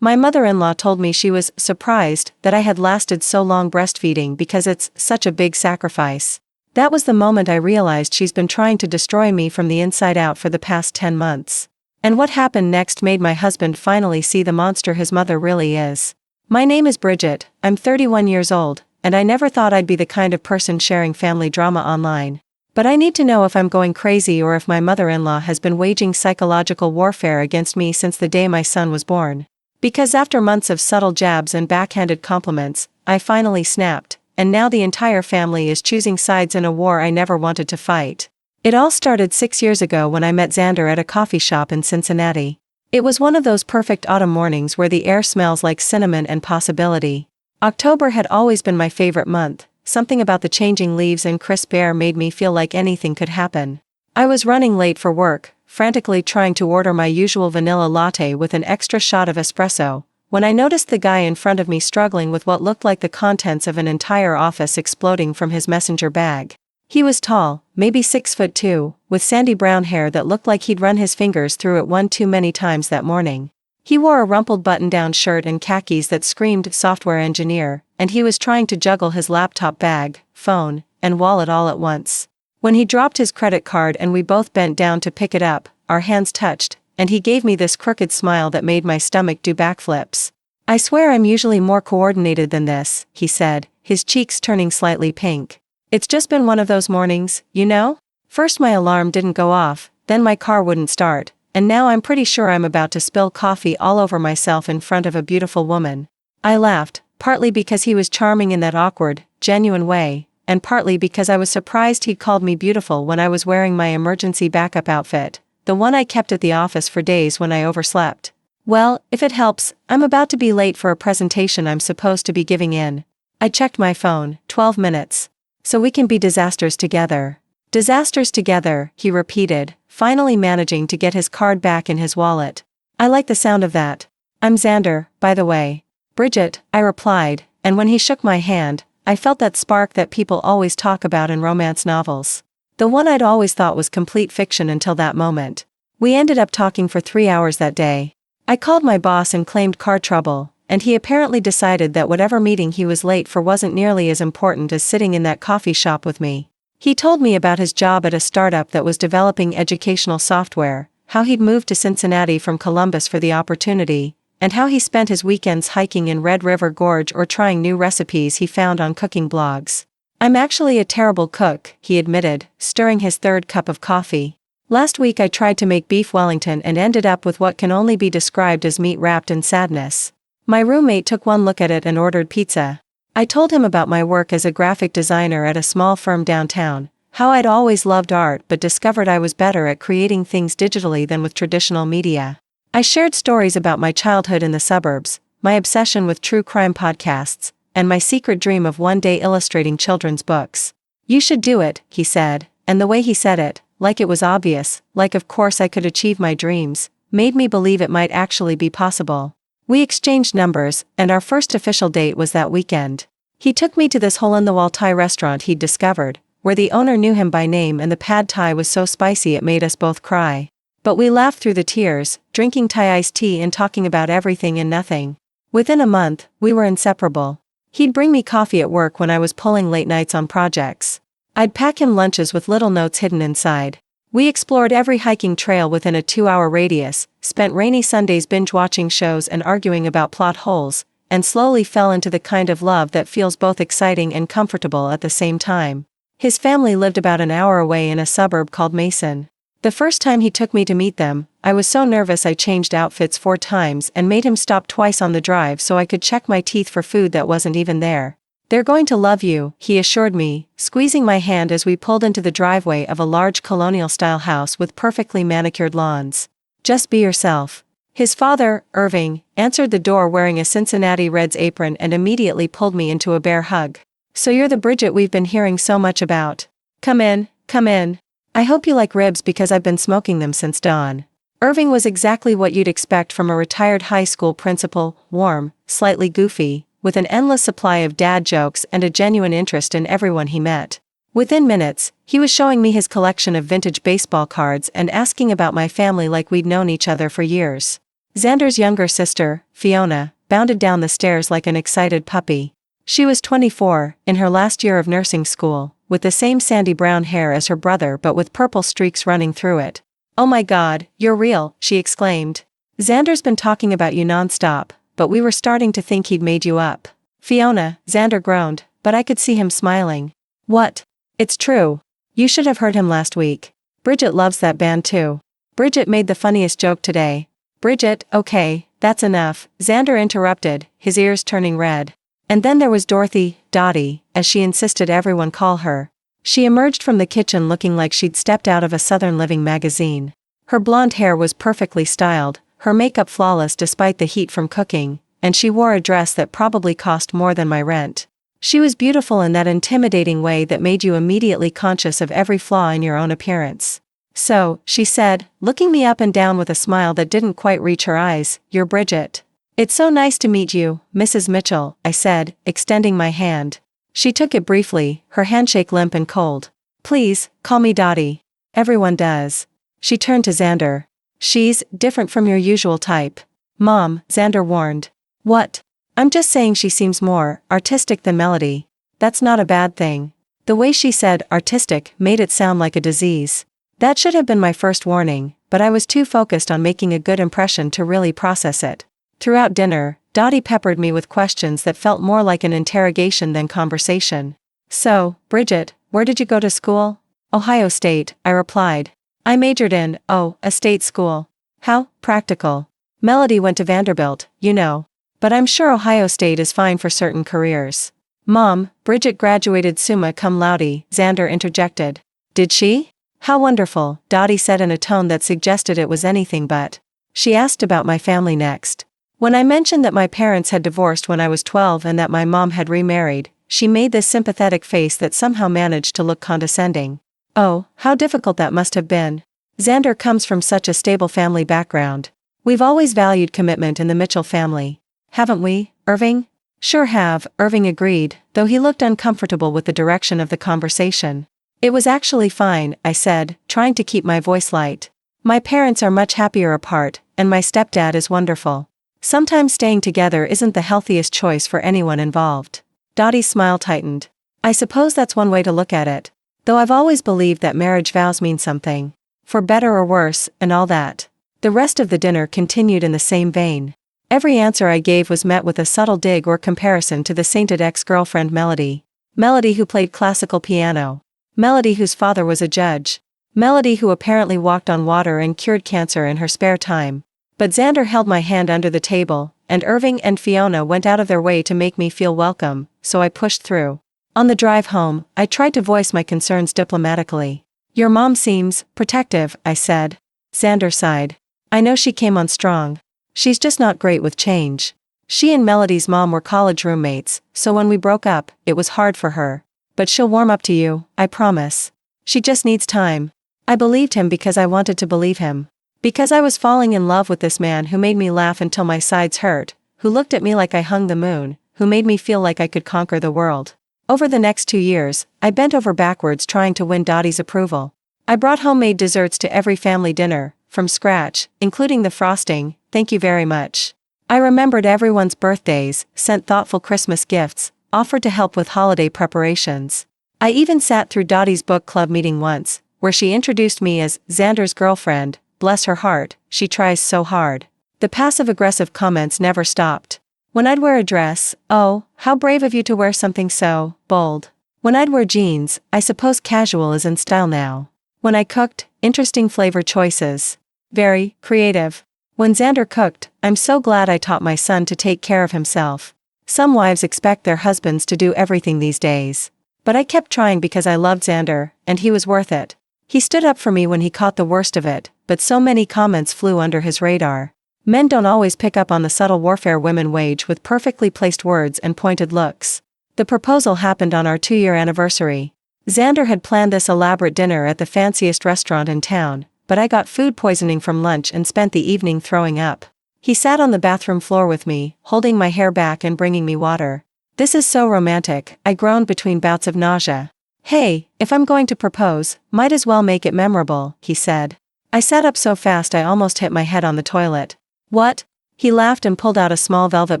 My mother-in-law told me she was surprised that I had lasted so long breastfeeding because it's such a big sacrifice. That was the moment I realized she's been trying to destroy me from the inside out for the past 10 months. And what happened next made my husband finally see the monster his mother really is. My name is Bridget, I'm 31 years old, and I never thought I'd be the kind of person sharing family drama online. But I need to know if I'm going crazy or if my mother-in-law has been waging psychological warfare against me since the day my son was born. Because after months of subtle jabs and backhanded compliments, I finally snapped, and now the entire family is choosing sides in a war I never wanted to fight. It all started 6 years ago when I met Xander at a coffee shop in Cincinnati. It was one of those perfect autumn mornings where the air smells like cinnamon and possibility. October had always been my favorite month, something about the changing leaves and crisp air made me feel like anything could happen. I was running late for work, frantically trying to order my usual vanilla latte with an extra shot of espresso, when I noticed the guy in front of me struggling with what looked like the contents of an entire office exploding from his messenger bag. He was tall, maybe 6'2", with sandy brown hair that looked like he'd run his fingers through it one too many times that morning. He wore a rumpled button-down shirt and khakis that screamed software engineer, and he was trying to juggle his laptop bag, phone, and wallet all at once. When he dropped his credit card and we both bent down to pick it up, our hands touched, and he gave me this crooked smile that made my stomach do backflips. "I swear I'm usually more coordinated than this," he said, his cheeks turning slightly pink. "It's just been one of those mornings, you know? First my alarm didn't go off, then my car wouldn't start, and now I'm pretty sure I'm about to spill coffee all over myself in front of a beautiful woman." I laughed, partly because he was charming in that awkward, genuine way, and partly because I was surprised he'd called me beautiful when I was wearing my emergency backup outfit, the one I kept at the office for days when I overslept. "Well, if it helps, I'm about to be late for a presentation I'm supposed to be giving in." I checked my phone, 12 minutes. "So we can be disasters together." "Disasters together," he repeated, finally managing to get his card back in his wallet. "I like the sound of that. I'm Xander, by the way." "Bridget," I replied, and when he shook my hand, I felt that spark that people always talk about in romance novels. The one I'd always thought was complete fiction until that moment. We ended up talking for 3 hours that day. I called my boss and claimed car trouble, and he apparently decided that whatever meeting he was late for wasn't nearly as important as sitting in that coffee shop with me. He told me about his job at a startup that was developing educational software, how he'd moved to Cincinnati from Columbus for the opportunity, and how he spent his weekends hiking in Red River Gorge or trying new recipes he found on cooking blogs. "I'm actually a terrible cook," he admitted, stirring his third cup of coffee. "Last week I tried to make beef Wellington and ended up with what can only be described as meat wrapped in sadness. My roommate took one look at it and ordered pizza." I told him about my work as a graphic designer at a small firm downtown, how I'd always loved art but discovered I was better at creating things digitally than with traditional media. I shared stories about my childhood in the suburbs, my obsession with true crime podcasts, and my secret dream of one day illustrating children's books. "You should do it," he said, and the way he said it, like it was obvious, like of course I could achieve my dreams, made me believe it might actually be possible. We exchanged numbers, and our first official date was that weekend. He took me to this hole-in-the-wall Thai restaurant he'd discovered, where the owner knew him by name and the pad Thai was so spicy it made us both cry. But we laughed through the tears, drinking Thai iced tea and talking about everything and nothing. Within a month, we were inseparable. He'd bring me coffee at work when I was pulling late nights on projects. I'd pack him lunches with little notes hidden inside. We explored every hiking trail within a 2-hour radius, spent rainy Sundays binge-watching shows and arguing about plot holes, and slowly fell into the kind of love that feels both exciting and comfortable at the same time. His family lived about an hour away in a suburb called Mason. The first time he took me to meet them, I was so nervous I changed outfits 4 times and made him stop twice on the drive so I could check my teeth for food that wasn't even there. "They're going to love you," he assured me, squeezing my hand as we pulled into the driveway of a large colonial-style house with perfectly manicured lawns. "Just be yourself." His father, Irving, answered the door wearing a Cincinnati Reds apron and immediately pulled me into a bear hug. "So you're the Bridget we've been hearing so much about. Come in, come in. I hope you like ribs because I've been smoking them since dawn." Irving was exactly what you'd expect from a retired high school principal, warm, slightly goofy, with an endless supply of dad jokes and a genuine interest in everyone he met. Within minutes, he was showing me his collection of vintage baseball cards and asking about my family like we'd known each other for years. Xander's younger sister, Fiona, bounded down the stairs like an excited puppy. She was 24, in her last year of nursing school, with the same sandy brown hair as her brother but with purple streaks running through it. "Oh my God, you're real," she exclaimed. "Xander's been talking about you nonstop, but we were starting to think he'd made you up." "Fiona," Xander groaned, but I could see him smiling. "What? It's true. You should have heard him last week. Bridget loves that band too. Bridget made the funniest joke today." "Bridget, okay, that's enough," Xander interrupted, his ears turning red. And then there was Dorothy, Dottie, as she insisted everyone call her. She emerged from the kitchen looking like she'd stepped out of a Southern Living magazine. Her blonde hair was perfectly styled, her makeup flawless despite the heat from cooking, and she wore a dress that probably cost more than my rent. She was beautiful in that intimidating way that made you immediately conscious of every flaw in your own appearance. "So," she said, looking me up and down with a smile that didn't quite reach her eyes, "you're Bridget." "It's so nice to meet you, Mrs. Mitchell," I said, extending my hand. She took it briefly, her handshake limp and cold. "Please, call me Dottie. Everyone does." She turned to Xander. "She's different from your usual type." "Mom," Xander warned. "What?" "I'm just saying she seems more artistic than Melody." "That's not a bad thing." The way she said artistic made it sound like a disease. That should have been my first warning, but I was too focused on making a good impression to really process it. Throughout dinner, Dottie peppered me with questions that felt more like an interrogation than conversation. "So, Bridget, where did you go to school?" "Ohio State," I replied. "I majored in, a state school." "How practical." "Melody went to Vanderbilt, you know. But I'm sure Ohio State is fine for certain careers." "Mom, Bridget graduated summa cum laude," Xander interjected. "Did she? How wonderful," Dottie said in a tone that suggested it was anything but. She asked about my family next. When I mentioned that my parents had divorced when I was 12 and that my mom had remarried, she made this sympathetic face that somehow managed to look condescending. "Oh, how difficult that must have been. Xander comes from such a stable family background. We've always valued commitment in the Mitchell family. Haven't we, Irving?" "Sure have," Irving agreed, though he looked uncomfortable with the direction of the conversation. "It was actually fine," I said, trying to keep my voice light. "My parents are much happier apart, and my stepdad is wonderful. Sometimes staying together isn't the healthiest choice for anyone involved." Dottie's smile tightened. "I suppose that's one way to look at it. Though I've always believed that marriage vows mean something. For better or worse, and all that." The rest of the dinner continued in the same vein. Every answer I gave was met with a subtle dig or comparison to the sainted ex-girlfriend Melody. Melody who played classical piano. Melody whose father was a judge. Melody who apparently walked on water and cured cancer in her spare time. But Xander held my hand under the table, and Irving and Fiona went out of their way to make me feel welcome, so I pushed through. On the drive home, I tried to voice my concerns diplomatically. "Your mom seems protective," I said. Xander sighed. "I know she came on strong. She's just not great with change. She and Melody's mom were college roommates, so when we broke up, it was hard for her. But she'll warm up to you, I promise. She just needs time." I believed him because I wanted to believe him. Because I was falling in love with this man who made me laugh until my sides hurt, who looked at me like I hung the moon, who made me feel like I could conquer the world. Over the next 2 years, I bent over backwards trying to win Dottie's approval. I brought homemade desserts to every family dinner, from scratch, including the frosting, "Thank you very much." I remembered everyone's birthdays, sent thoughtful Christmas gifts, offered to help with holiday preparations. I even sat through Dottie's book club meeting once, where she introduced me as Xander's girlfriend. Bless her heart, she tries so hard. The passive-aggressive comments never stopped. When I'd wear a dress, "Oh, how brave of you to wear something so bold." When I'd wear jeans, "I suppose casual is in style now." When I cooked, interesting flavor choices. Very creative. When Xander cooked, "I'm so glad I taught my son to take care of himself." Some wives expect their husbands to do everything these days. But I kept trying because I loved Xander, and he was worth it. He stood up for me when he caught the worst of it, but so many comments flew under his radar. Men don't always pick up on the subtle warfare women wage with perfectly placed words and pointed looks. The proposal happened on our 2-year anniversary. Xander had planned this elaborate dinner at the fanciest restaurant in town, but I got food poisoning from lunch and spent the evening throwing up. He sat on the bathroom floor with me, holding my hair back and bringing me water. "This is so romantic," I groaned between bouts of nausea. "Hey, if I'm going to propose, might as well make it memorable," he said. I sat up so fast I almost hit my head on the toilet. What? He laughed and pulled out a small velvet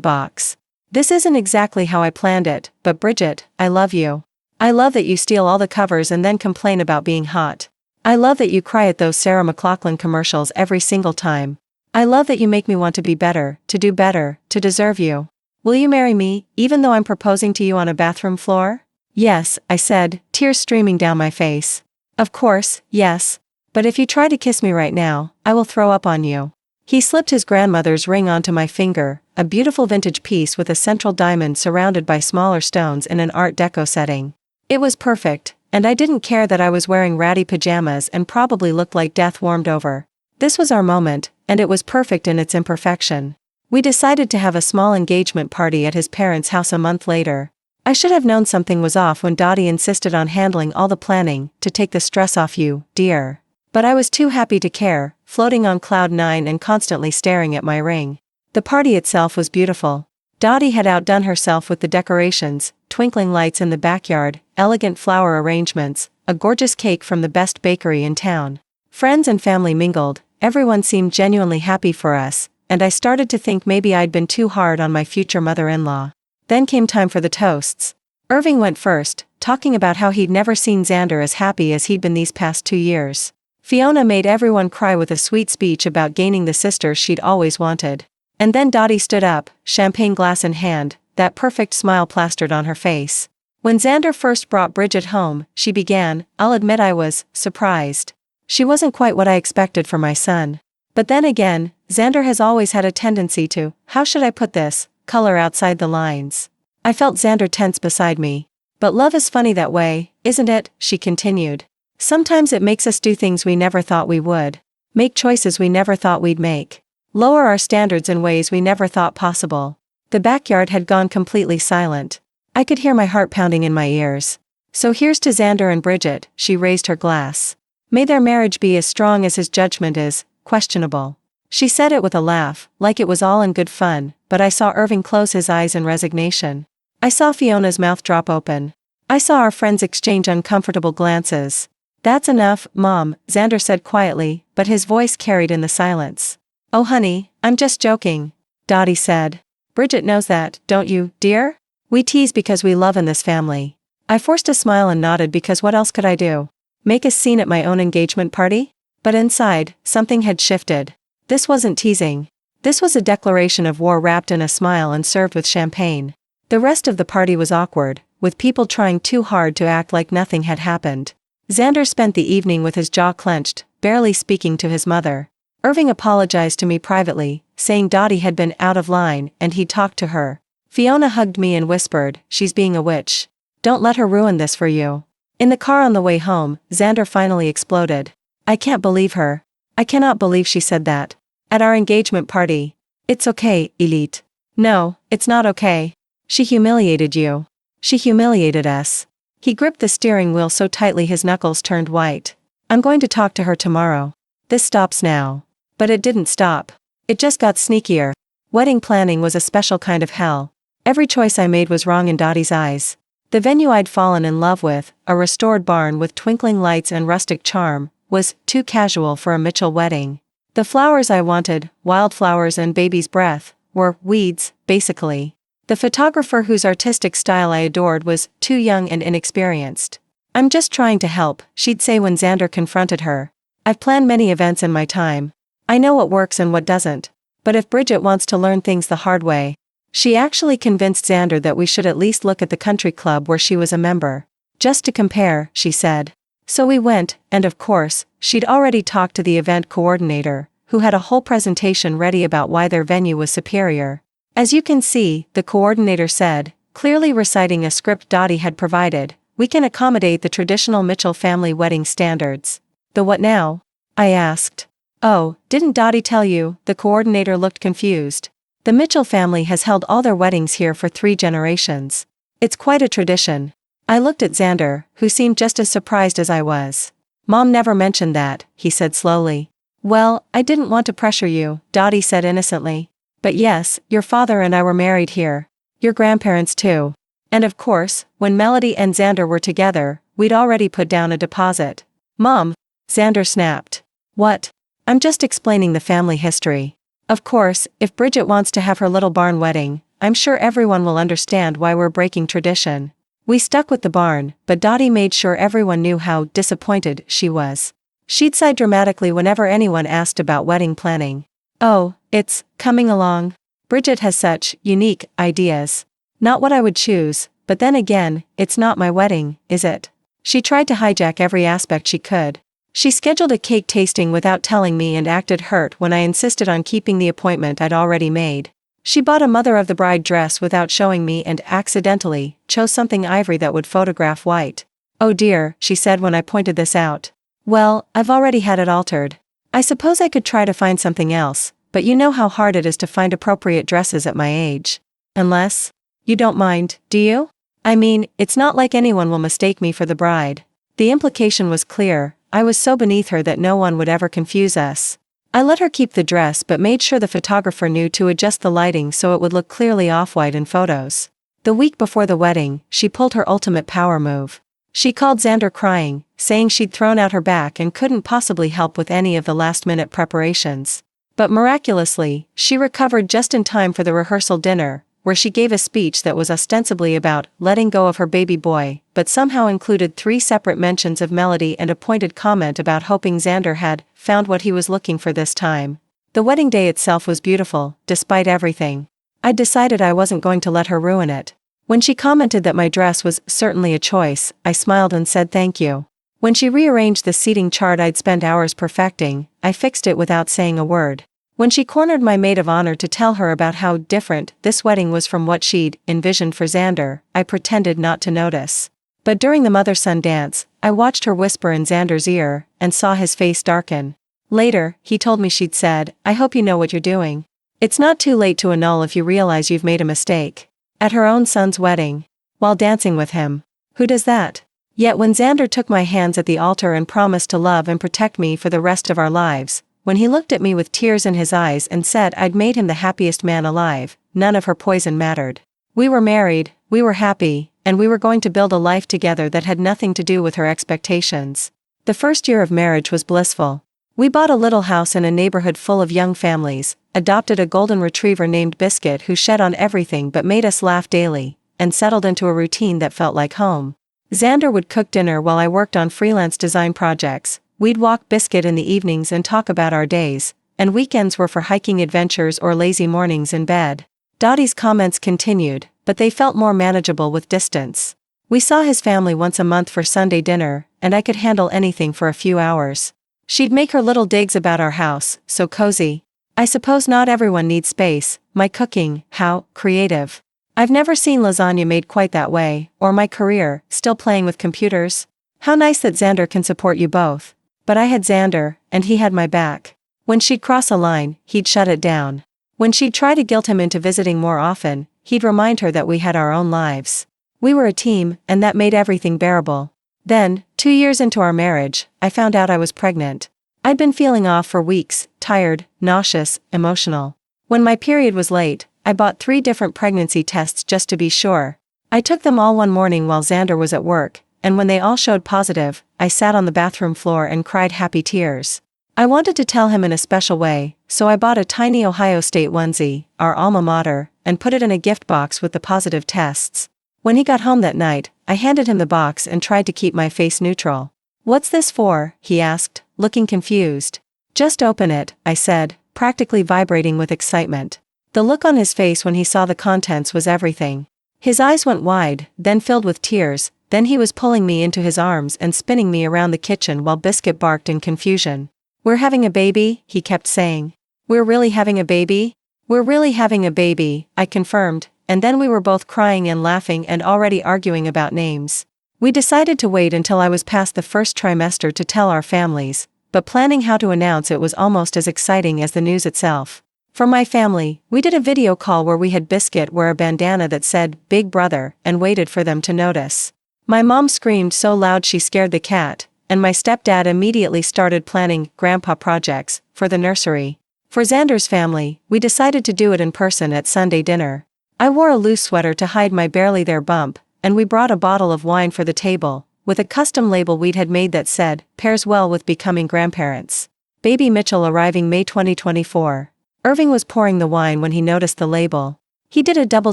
box. This isn't exactly how I planned it, but Bridget, I love you. I love that you steal all the covers and then complain about being hot. I love that you cry at those Sarah McLachlan commercials every single time. I love that you make me want to be better, to do better, to deserve you. Will you marry me, even though I'm proposing to you on a bathroom floor? Yes, I said, tears streaming down my face. Of course, yes. But if you try to kiss me right now, I will throw up on you. He slipped his grandmother's ring onto my finger, a beautiful vintage piece with a central diamond surrounded by smaller stones in an Art Deco setting. It was perfect, and I didn't care that I was wearing ratty pajamas and probably looked like death warmed over. This was our moment, and it was perfect in its imperfection. We decided to have a small engagement party at his parents' house a month later. I should have known something was off when Dottie insisted on handling all the planning, to take the stress off you, dear. But I was too happy to care, floating on cloud 9 and constantly staring at my ring. The party itself was beautiful. Dottie had outdone herself with the decorations, twinkling lights in the backyard, elegant flower arrangements, a gorgeous cake from the best bakery in town. Friends and family mingled, everyone seemed genuinely happy for us, and I started to think maybe I'd been too hard on my future mother-in-law. Then came time for the toasts. Irving went first, talking about how he'd never seen Xander as happy as he'd been these past 2 years. Fiona made everyone cry with a sweet speech about gaining the sister she'd always wanted. And then Dottie stood up, champagne glass in hand, that perfect smile plastered on her face. When Xander first brought Bridget home, she began, I'll admit I was surprised. She wasn't quite what I expected for my son. But then again, Xander has always had a tendency to, how should I put this, color outside the lines. I felt Xander tense beside me. But love is funny that way, isn't it? She continued. Sometimes it makes us do things we never thought we would. Make choices we never thought we'd make. Lower our standards in ways we never thought possible. The backyard had gone completely silent. I could hear my heart pounding in my ears. So here's to Xander and Bridget, she raised her glass. May their marriage be as strong as his judgment is questionable. She said it with a laugh, like it was all in good fun, but I saw Irving close his eyes in resignation. I saw Fiona's mouth drop open. I saw our friends exchange uncomfortable glances. That's enough, Mom, Xander said quietly, but his voice carried in the silence. Oh honey, I'm just joking, Dottie said. Bridget knows that, don't you, dear? We tease because we love in this family. I forced a smile and nodded because what else could I do? Make a scene at my own engagement party? But inside, something had shifted. This wasn't teasing. This was a declaration of war wrapped in a smile and served with champagne. The rest of the party was awkward, with people trying too hard to act like nothing had happened. Xander spent the evening with his jaw clenched, barely speaking to his mother. Irving apologized to me privately, saying Dottie had been out of line and he'd talked to her. Fiona hugged me and whispered, she's being a witch. Don't let her ruin this for you. In the car on the way home, Xander finally exploded. I can't believe her. I cannot believe she said that. At our engagement party. It's okay, Elite. No, it's not okay. She humiliated you. She humiliated us. He gripped the steering wheel so tightly his knuckles turned white. I'm going to talk to her tomorrow. This stops now. But it didn't stop. It just got sneakier. Wedding planning was a special kind of hell. Every choice I made was wrong in Dottie's eyes. The venue I'd fallen in love with, a restored barn with twinkling lights and rustic charm, was too casual for a Mitchell wedding. The flowers I wanted, wildflowers and baby's breath, were weeds, basically. The photographer whose artistic style I adored was too young and inexperienced. I'm just trying to help, she'd say when Xander confronted her. I've planned many events in my time. I know what works and what doesn't. But if Bridget wants to learn things the hard way. She actually convinced Xander that we should at least look at the country club where she was a member. Just to compare, she said. So we went, and of course, she'd already talked to the event coordinator, who had a whole presentation ready about why their venue was superior. As you can see, the coordinator said, clearly reciting a script Dottie had provided, we can accommodate the traditional Mitchell family wedding standards. The what now? I asked. Oh, didn't Dottie tell you? The coordinator looked confused. The Mitchell family has held all their weddings here for 3 generations. It's quite a tradition. I looked at Xander, who seemed just as surprised as I was. Mom never mentioned that, he said slowly. Well, I didn't want to pressure you, Dottie said innocently. But yes, your father and I were married here. Your grandparents too. And of course, when Melody and Xander were together, we'd already put down a deposit. Mom, Xander snapped. What? I'm just explaining the family history. Of course, if Bridget wants to have her little barn wedding, I'm sure everyone will understand why we're breaking tradition. We stuck with the barn, but Dottie made sure everyone knew how disappointed she was. She'd sigh dramatically whenever anyone asked about wedding planning. Oh, it's coming along. Bridget has such unique ideas. Not what I would choose, but then again, it's not my wedding, is it? She tried to hijack every aspect she could. She scheduled a cake tasting without telling me and acted hurt when I insisted on keeping the appointment I'd already made. She bought a mother of the bride dress without showing me and accidentally chose something ivory that would photograph white. Oh dear, she said when I pointed this out. Well, I've already had it altered. I suppose I could try to find something else, but you know how hard it is to find appropriate dresses at my age. Unless you don't mind, do you? I mean, it's not like anyone will mistake me for the bride. The implication was clear. I was so beneath her that no one would ever confuse us. I let her keep the dress but made sure the photographer knew to adjust the lighting so it would look clearly off-white in photos. The week before the wedding, she pulled her ultimate power move. She called Xander crying, saying she'd thrown out her back and couldn't possibly help with any of the last-minute preparations. But miraculously, she recovered just in time for the rehearsal dinner, where she gave a speech that was ostensibly about letting go of her baby boy, but somehow included 3 separate mentions of Melody and a pointed comment about hoping Xander had found what he was looking for this time. The wedding day itself was beautiful, despite everything. I'd decided I wasn't going to let her ruin it. When she commented that my dress was certainly a choice, I smiled and said thank you. When she rearranged the seating chart I'd spent hours perfecting, I fixed it without saying a word. When she cornered my maid of honor to tell her about how different this wedding was from what she'd envisioned for Xander, I pretended not to notice. But during the mother-son dance, I watched her whisper in Xander's ear, and saw his face darken. Later, he told me she'd said, "I hope you know what you're doing. It's not too late to annul if you realize you've made a mistake." At her own son's wedding. While dancing with him. Who does that? Yet when Xander took my hands at the altar and promised to love and protect me for the rest of our lives, when he looked at me with tears in his eyes and said I'd made him the happiest man alive, none of her poison mattered. We were married, we were happy, and we were going to build a life together that had nothing to do with her expectations. The first year of marriage was blissful. We bought a little house in a neighborhood full of young families, adopted a golden retriever named Biscuit who shed on everything but made us laugh daily, and settled into a routine that felt like home. Xander would cook dinner while I worked on freelance design projects. We'd walk Biscuit in the evenings and talk about our days, and weekends were for hiking adventures or lazy mornings in bed. Dottie's comments continued, but they felt more manageable with distance. We saw his family once a month for Sunday dinner, and I could handle anything for a few hours. She'd make her little digs about our house, so cozy. I suppose not everyone needs space. My cooking, how creative. I've never seen lasagna made quite that way, or my career, still playing with computers. How nice that Xander can support you both. But I had Xander, and he had my back. When she'd cross a line, he'd shut it down. When she'd try to guilt him into visiting more often, he'd remind her that we had our own lives. We were a team, and that made everything bearable. Then, 2 years into our marriage, I found out I was pregnant. I'd been feeling off for weeks, tired, nauseous, emotional. When my period was late, I bought 3 different pregnancy tests just to be sure. I took them all one morning while Xander was at work, and when they all showed positive, I sat on the bathroom floor and cried happy tears. I wanted to tell him in a special way, so I bought a tiny Ohio State onesie, our alma mater, and put it in a gift box with the positive tests. When he got home that night, I handed him the box and tried to keep my face neutral. "What's this for?" he asked, looking confused. "Just open it," I said, practically vibrating with excitement. The look on his face when he saw the contents was everything. His eyes went wide, then filled with tears, then he was pulling me into his arms and spinning me around the kitchen while Biscuit barked in confusion. "We're having a baby," he kept saying. "We're really having a baby?" "We're really having a baby," I confirmed, and then we were both crying and laughing and already arguing about names. We decided to wait until I was past the first trimester to tell our families, but planning how to announce it was almost as exciting as the news itself. For my family, we did a video call where we had Biscuit wear a bandana that said, "Big Brother," and waited for them to notice. My mom screamed so loud she scared the cat, and my stepdad immediately started planning grandpa projects for the nursery. For Xander's family, we decided to do it in person at Sunday dinner. I wore a loose sweater to hide my barely there bump, and we brought a bottle of wine for the table, with a custom label we'd had made that said, "Pairs well with becoming grandparents." Baby Mitchell arriving May 2024. Irving was pouring the wine when he noticed the label. He did a double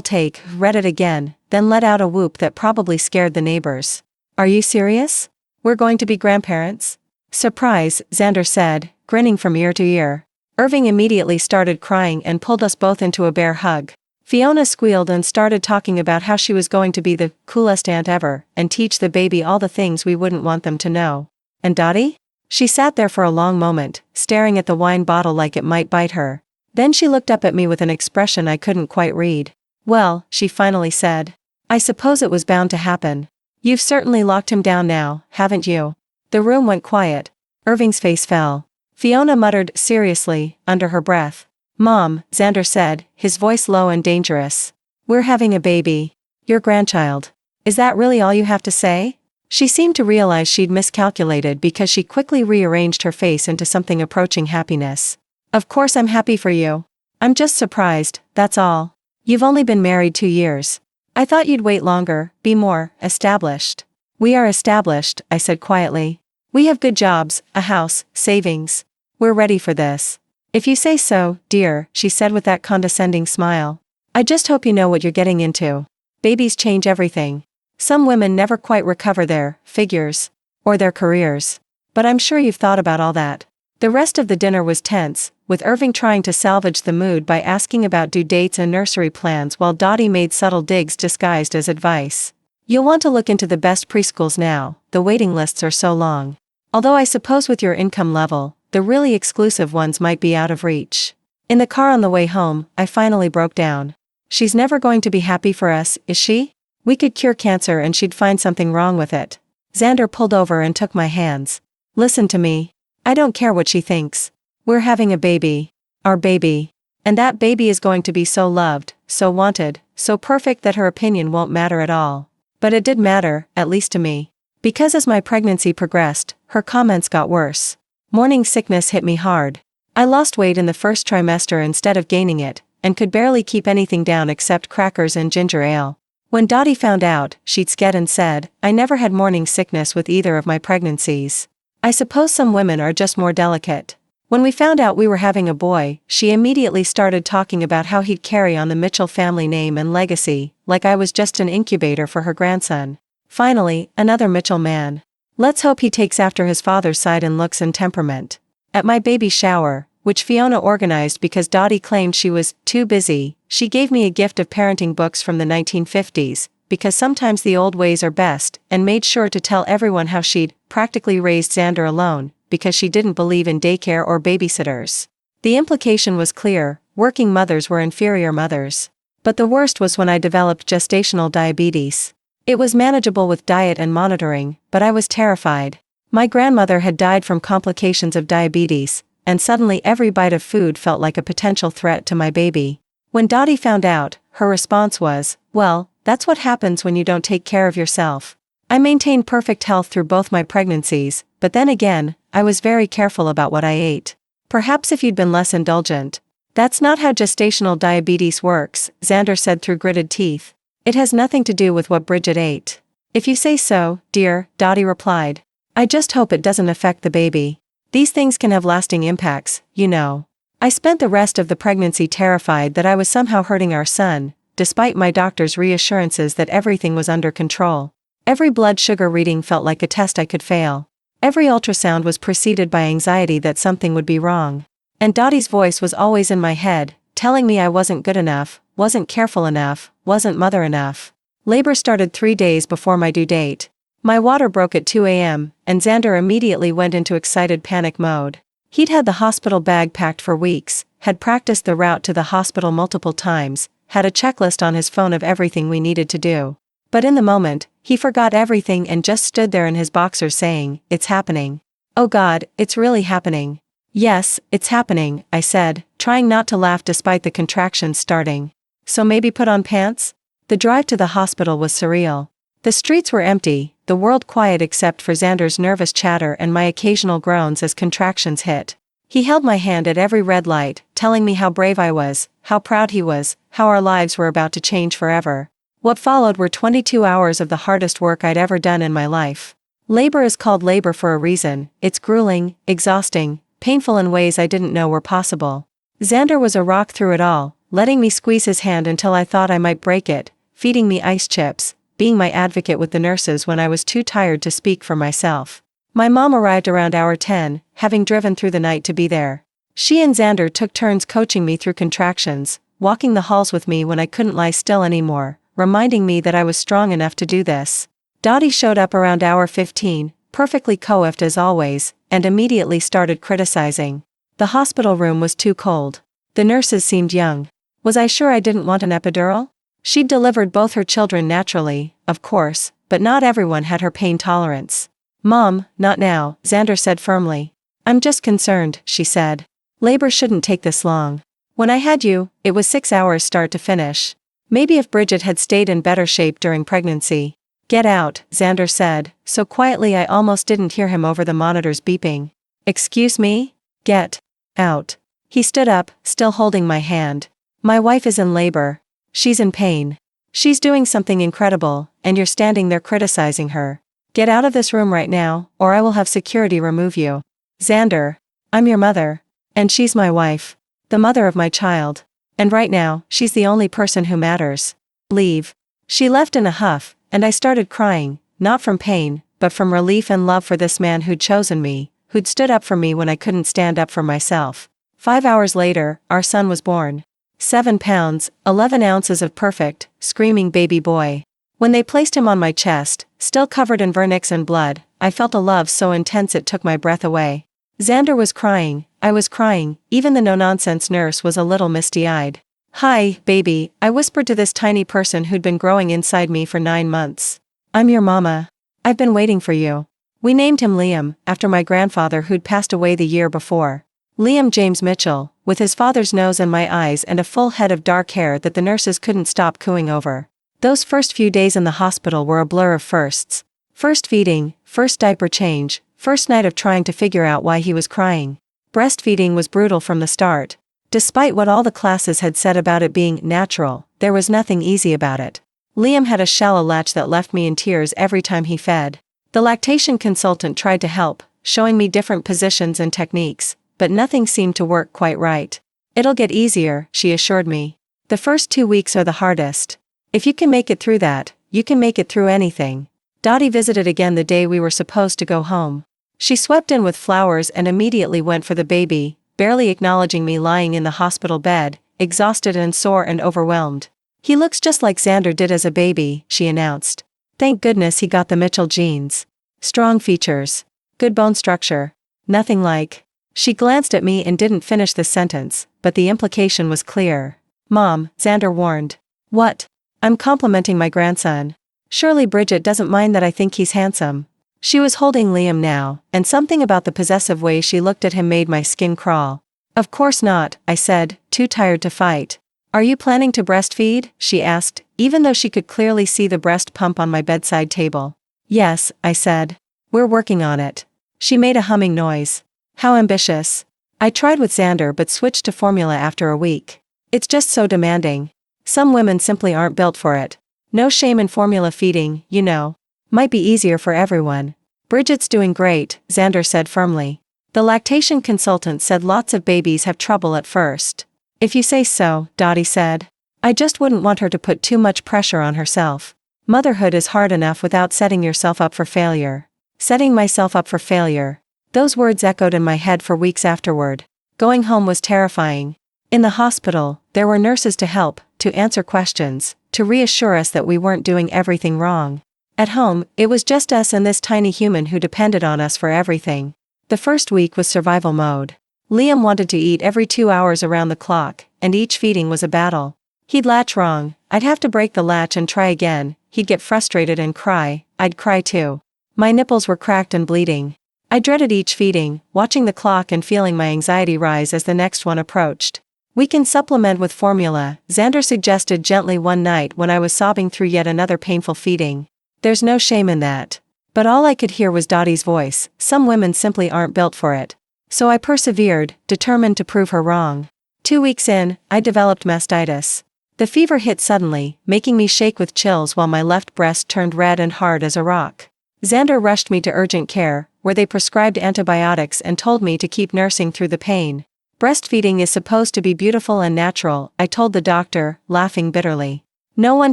take, read it again, then let out a whoop that probably scared the neighbors. Are you serious? We're going to be grandparents? Surprise, Xander said, grinning from ear to ear. Irving immediately started crying and pulled us both into a bear hug. Fiona squealed and started talking about how she was going to be the coolest aunt ever and teach the baby all the things we wouldn't want them to know. And Dottie? She sat there for a long moment, staring at the wine bottle like it might bite her. Then she looked up at me with an expression I couldn't quite read. Well, she finally said. I suppose it was bound to happen. You've certainly locked him down now, haven't you? The room went quiet. Irving's face fell. Fiona muttered seriously, under her breath. Mom, Xander said, his voice low and dangerous. We're having a baby. Your grandchild. Is that really all you have to say? She seemed to realize she'd miscalculated because she quickly rearranged her face into something approaching happiness. Of course I'm happy for you. I'm just surprised, that's all. You've only been married 2 years. I thought you'd wait longer, be more established. We are established, I said quietly. We have good jobs, a house, savings. We're ready for this. If you say so, dear, she said with that condescending smile. I just hope you know what you're getting into. Babies change everything. Some women never quite recover their figures or their careers. But I'm sure you've thought about all that. The rest of the dinner was tense, with Irving trying to salvage the mood by asking about due dates and nursery plans while Dottie made subtle digs disguised as advice. You'll want to look into the best preschools now, the waiting lists are so long. Although I suppose with your income level, the really exclusive ones might be out of reach. In the car on the way home, I finally broke down. She's never going to be happy for us, is she? We could cure cancer and she'd find something wrong with it. Xander pulled over and took my hands. Listen to me. I don't care what she thinks. We're having a baby. Our baby. And that baby is going to be so loved, so wanted, so perfect that her opinion won't matter at all. But it did matter, at least to me. Because as my pregnancy progressed, her comments got worse. Morning sickness hit me hard. I lost weight in the first trimester instead of gaining it, and could barely keep anything down except crackers and ginger ale. When Dottie found out, she'd scared and said, I never had morning sickness with either of my pregnancies. I suppose some women are just more delicate. When we found out we were having a boy, she immediately started talking about how he'd carry on the Mitchell family name and legacy, like I was just an incubator for her grandson. Finally, another Mitchell man. Let's hope he takes after his father's side in looks and temperament. At my baby shower, which Fiona organized because Dottie claimed she was too busy, she gave me a gift of parenting books from the 1950s, because sometimes the old ways are best, and made sure to tell everyone how she'd practically raised Xander alone, because she didn't believe in daycare or babysitters. The implication was clear, working mothers were inferior mothers. But the worst was when I developed gestational diabetes. It was manageable with diet and monitoring, but I was terrified. My grandmother had died from complications of diabetes, and suddenly every bite of food felt like a potential threat to my baby. When Dottie found out, her response was, well, that's what happens when you don't take care of yourself. I maintained perfect health through both my pregnancies, but then again, I was very careful about what I ate. Perhaps if you'd been less indulgent. That's not how gestational diabetes works, Xander said through gritted teeth. It has nothing to do with what Bridget ate. If you say so, dear, Dottie replied. I just hope it doesn't affect the baby. These things can have lasting impacts, you know. I spent the rest of the pregnancy terrified that I was somehow hurting our son, despite my doctor's reassurances that everything was under control. Every blood sugar reading felt like a test I could fail. Every ultrasound was preceded by anxiety that something would be wrong. And Dottie's voice was always in my head, telling me I wasn't good enough, wasn't careful enough, wasn't mother enough. Labor started 3 days before my due date. My water broke at 2 a.m., and Xander immediately went into excited panic mode. He'd had the hospital bag packed for weeks, had practiced the route to the hospital multiple times, had a checklist on his phone of everything we needed to do. But in the moment, he forgot everything and just stood there in his boxers saying, it's happening. Oh God, it's really happening. Yes, it's happening, I said, trying not to laugh despite the contractions starting. So maybe put on pants? The drive to the hospital was surreal. The streets were empty, the world quiet except for Xander's nervous chatter and my occasional groans as contractions hit. He held my hand at every red light, telling me how brave I was, how proud he was, how our lives were about to change forever. What followed were 22 hours of the hardest work I'd ever done in my life. Labor is called labor for a reason, it's grueling, exhausting, painful in ways I didn't know were possible. Xander was a rock through it all, letting me squeeze his hand until I thought I might break it, feeding me ice chips, being my advocate with the nurses when I was too tired to speak for myself. My mom arrived around hour 10, having driven through the night to be there. She and Xander took turns coaching me through contractions, walking the halls with me when I couldn't lie still anymore, reminding me that I was strong enough to do this. Dottie showed up around hour 15, perfectly coiffed as always, and immediately started criticizing. The hospital room was too cold. The nurses seemed young. Was I sure I didn't want an epidural? She'd delivered both her children naturally, of course, but not everyone had her pain tolerance. Mom, not now, Xander said firmly. I'm just concerned, she said. Labor shouldn't take this long. When I had you, it was 6 hours start to finish. Maybe if Bridget had stayed in better shape during pregnancy. Get out, Xander said, so quietly I almost didn't hear him over the monitor's beeping. Excuse me? Get out. He stood up, still holding my hand. My wife is in labor. She's in pain. She's doing something incredible, and you're standing there criticizing her. Get out of this room right now, or I will have security remove you. Xander, I'm your mother. And she's my wife. The mother of my child. And right now, she's the only person who matters. Leave. She left in a huff, and I started crying, not from pain, but from relief and love for this man who'd chosen me, who'd stood up for me when I couldn't stand up for myself. 5 hours later, our son was born. 7 pounds, 11 ounces of perfect, screaming baby boy. When they placed him on my chest, still covered in vernix and blood, I felt a love so intense it took my breath away. Xander was crying, I was crying, even the no-nonsense nurse was a little misty-eyed. Hi, baby, I whispered to this tiny person who'd been growing inside me for 9 months. I'm your mama. I've been waiting for you. We named him Liam, after my grandfather who'd passed away the year before. Liam James Mitchell, with his father's nose and my eyes and a full head of dark hair that the nurses couldn't stop cooing over. Those first few days in the hospital were a blur of firsts. First feeding, first diaper change, first night of trying to figure out why he was crying. Breastfeeding was brutal from the start. Despite what all the classes had said about it being natural, there was nothing easy about it. Liam had a shallow latch that left me in tears every time he fed. The lactation consultant tried to help, showing me different positions and techniques, but nothing seemed to work quite right. It'll get easier, she assured me. The first 2 weeks are the hardest. If you can make it through that, you can make it through anything. Dottie visited again the day we were supposed to go home. She swept in with flowers and immediately went for the baby, barely acknowledging me lying in the hospital bed, exhausted and sore and overwhelmed. He looks just like Xander did as a baby, she announced. Thank goodness he got the Mitchell genes. Strong features. Good bone structure. Nothing like. She glanced at me and didn't finish the sentence, but the implication was clear. Mom, Xander warned. What? I'm complimenting my grandson. Surely Bridget doesn't mind that I think he's handsome. She was holding Liam now, and something about the possessive way she looked at him made my skin crawl. Of course not, I said, too tired to fight. Are you planning to breastfeed? She asked, even though she could clearly see the breast pump on my bedside table. Yes, I said. We're working on it. She made a humming noise. How ambitious. I tried with Xander but switched to formula after a week. It's just so demanding. Some women simply aren't built for it. No shame in formula feeding, you know. Might be easier for everyone. Bridget's doing great, Xander said firmly. The lactation consultant said lots of babies have trouble at first. If you say so, Dottie said. I just wouldn't want her to put too much pressure on herself. Motherhood is hard enough without setting yourself up for failure. Setting myself up for failure. Those words echoed in my head for weeks afterward. Going home was terrifying. In the hospital, there were nurses to help, to answer questions, to reassure us that we weren't doing everything wrong. At home, it was just us and this tiny human who depended on us for everything. The first week was survival mode. Liam wanted to eat every 2 hours around the clock, and each feeding was a battle. He'd latch wrong, I'd have to break the latch and try again, he'd get frustrated and cry, I'd cry too. My nipples were cracked and bleeding. I dreaded each feeding, watching the clock and feeling my anxiety rise as the next one approached. We can supplement with formula, Xander suggested gently one night when I was sobbing through yet another painful feeding. There's no shame in that. But all I could hear was Dottie's voice, some women simply aren't built for it. So I persevered, determined to prove her wrong. 2 weeks in, I developed mastitis. The fever hit suddenly, making me shake with chills while my left breast turned red and hard as a rock. Xander rushed me to urgent care, where they prescribed antibiotics and told me to keep nursing through the pain. Breastfeeding is supposed to be beautiful and natural, I told the doctor, laughing bitterly. No one